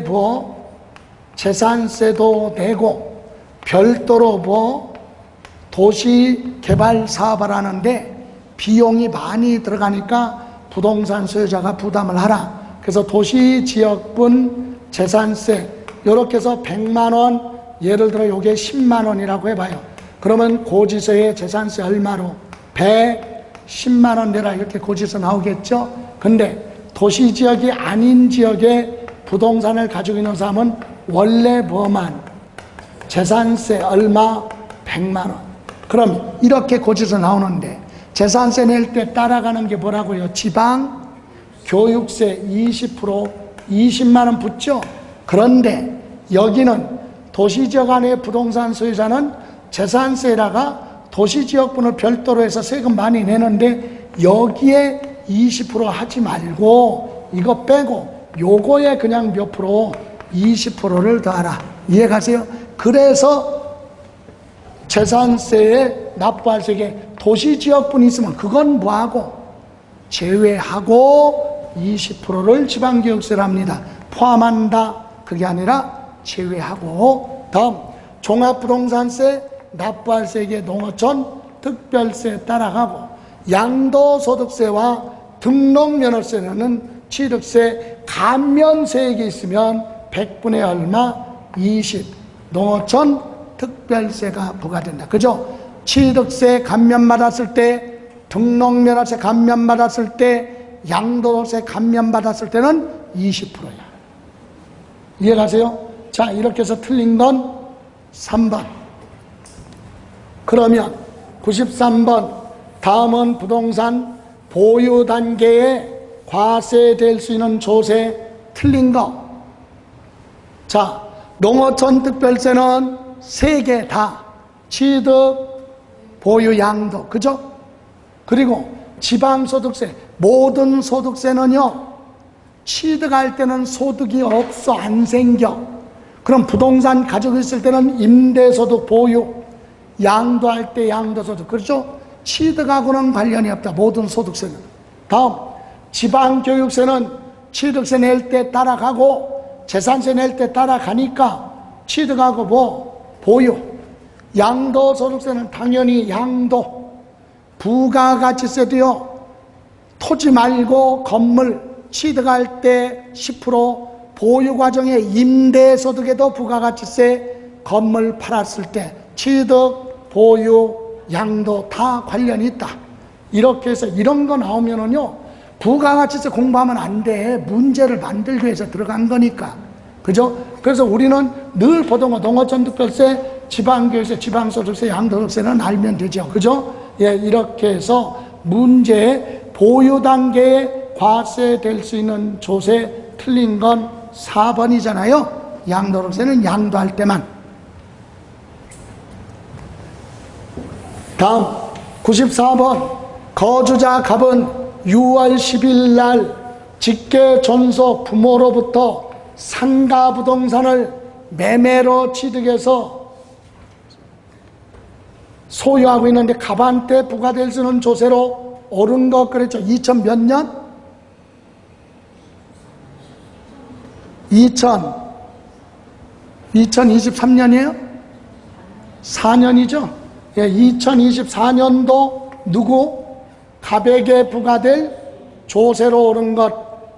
재산세도 내고 별도로 도시개발 사업을 하는데 비용이 많이 들어가니까 부동산 소유자가 부담을 하라. 그래서 도시지역분 재산세 이렇게 해서 100만원, 예를 들어 요게 10만원이라고 해봐요. 그러면 고지서에 재산세 얼마로? 110만원 내라 이렇게 고지서 나오겠죠. 근데 도시지역이 아닌 지역에 부동산을 가지고 있는 사람은 원래 재산세 얼마? 100만원. 그럼 이렇게 고지서 나오는데 재산세 낼 때 따라가는 게 뭐라고요? 지방 교육세 20%, 20만원 붙죠. 그런데 여기는 도시지역 안에 부동산 소유자는 재산세라가 도시지역분을 별도로 해서 세금 많이 내는데 여기에 20% 하지 말고 이거 빼고 요거에 그냥 몇 프로? 20%를 더하라. 이해가세요? 그래서 재산세에 납부할 세액에 도시지역분이 있으면 그건 뭐하고? 제외하고 20%를 지방교육세를 합니다. 포함한다. 그게 아니라 제외하고. 다음, 종합부동산세 납부할 세액의 농어촌 특별세 따라가고, 양도소득세와 등록면허세는 취득세 감면세액이 있으면 100분의 얼마? 20. 농어촌 특별세가 부과된다. 그죠? 취득세 감면받았을 때, 등록면허세 감면받았을 때, 양도세 감면받았을 때는 20%야. 이해가세요? 자, 이렇게 해서 틀린 건 3번. 그러면 93번, 다음은 부동산 보유 단계에 과세될 수 있는 조세 틀린 거. 자, 농어촌 특별세는 3개 다 취득, 보유, 양도. 그죠? 그리고 지방소득세, 모든 소득세는요, 취득할 때는 소득이 없어, 안 생겨. 그럼 부동산 가지고 있을 때는 임대소득 보유, 양도할 때 양도소득. 그렇죠? 취득하고는 관련이 없다, 모든 소득세는. 다음, 지방교육세는 취득세 낼 때 따라가고 재산세 낼 때 따라가니까 취득하고 보유. 양도소득세는 당연히 양도. 부가가치세도요, 토지 말고 건물 취득할 때 10%, 보유 과정에 임대소득에도 부가가치세, 건물 팔았을 때 취득, 보유, 양도 다 관련이 있다. 이렇게 해서 이런 거 나오면은요, 부가가치세 공부하면 안 돼. 문제를 만들기 위해서 들어간 거니까. 그죠? 그래서 우리는 늘 보던 거 농어촌 특별세, 지방교육세, 지방소득세, 양도소득세는 알면 되죠. 그죠? 예, 이렇게 해서 문제에 보유 단계에 과세될 수 있는 조세 틀린 건 4번이잖아요. 양도소득세는 양도할 때만. 다음 94번 거주자 갑은 6월 10일 날 직계 존속 부모로부터 상가 부동산을 매매로 취득해서 소유하고 있는데 갑한테 부과될 수 있는 조세로 옳은 것 그랬죠. 2000 몇 년? 2023년이에요? 4년이죠? 예, 2024년도 누구? 갑에게 부과될 조세로 옳은 것,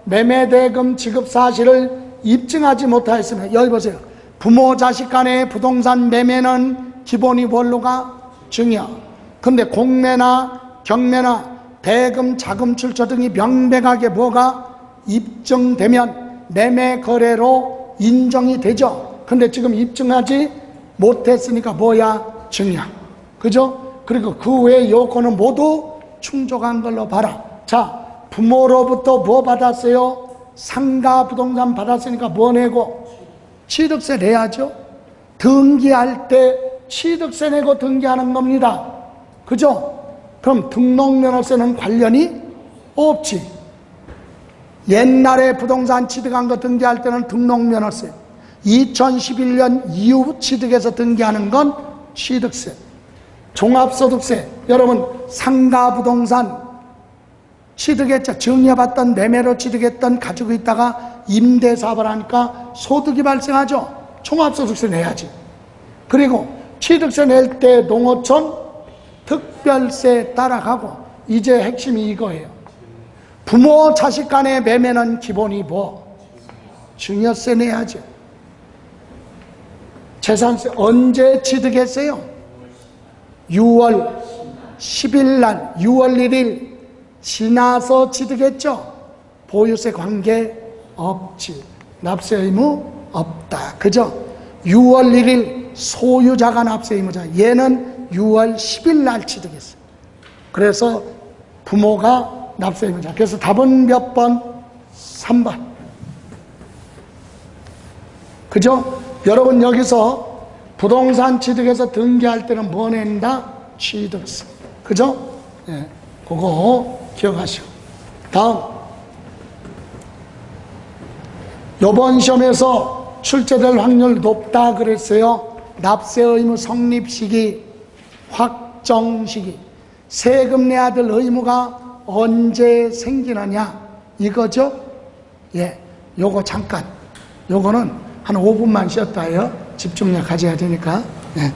매매대금 지급 사실을 입증하지 못하였으며, 여기 보세요. 부모 자식 간의 부동산 매매는 기본이 뭘로가? 증여. 근데 공매나 경매나 대금, 자금 출처 등이 명백하게 뭐가 입증되면 매매 거래로 인정이 되죠. 근데 지금 입증하지 못했으니까 뭐야? 증여. 그죠? 그리고 그 외의 요건은 모두 충족한 걸로 봐라. 자, 부모로부터 뭐 받았어요? 상가 부동산 받았으니까 뭐 내고? 취득세 내야죠. 등기할 때 취득세 내고 등기하는 겁니다. 그죠? 그럼 등록면허세는 관련이 없지. 옛날에 부동산 취득한 거 등기할 때는 등록면허세, 2011년 이후 취득해서 등기하는 건 취득세. 종합소득세, 여러분 상가 부동산 취득했죠. 증여받던 매매로 취득했던 가지고 있다가 임대사업을 하니까 소득이 발생하죠. 종합소득세 내야지. 그리고 취득세 낼 때 농어촌 특별세 따라가고, 이제 핵심이 이거예요. 부모 자식 간의 매매는 기본이 뭐? 증여세 내야죠. 재산세 언제 취득했어요? 6월 10일 날, 6월 1일 지나서 취득했죠. 보유세 관계 없지. 납세 의무 없다. 그죠? 6월 1일 소유자가 납세 의무자. 얘는 6월 10일 날 취득했어요. 그래서 부모가 납세 의무자. 그래서 답은 몇 번? 3번. 그죠? 여러분 여기서 부동산 취득해서 등기할 때는 뭐 낸다? 취득세. 그죠? 예, 그거 기억하시고. 다음, 요번 시험에서 출제될 확률 높다 그랬어요. 납세 의무 성립 시기, 확정 시기, 세금 내야 될 의무가 언제 생기느냐 이거죠. 예, 요거 잠깐, 요거는 한 5분만 쉬었다 해요. 집중력 가져야 되니까. 예.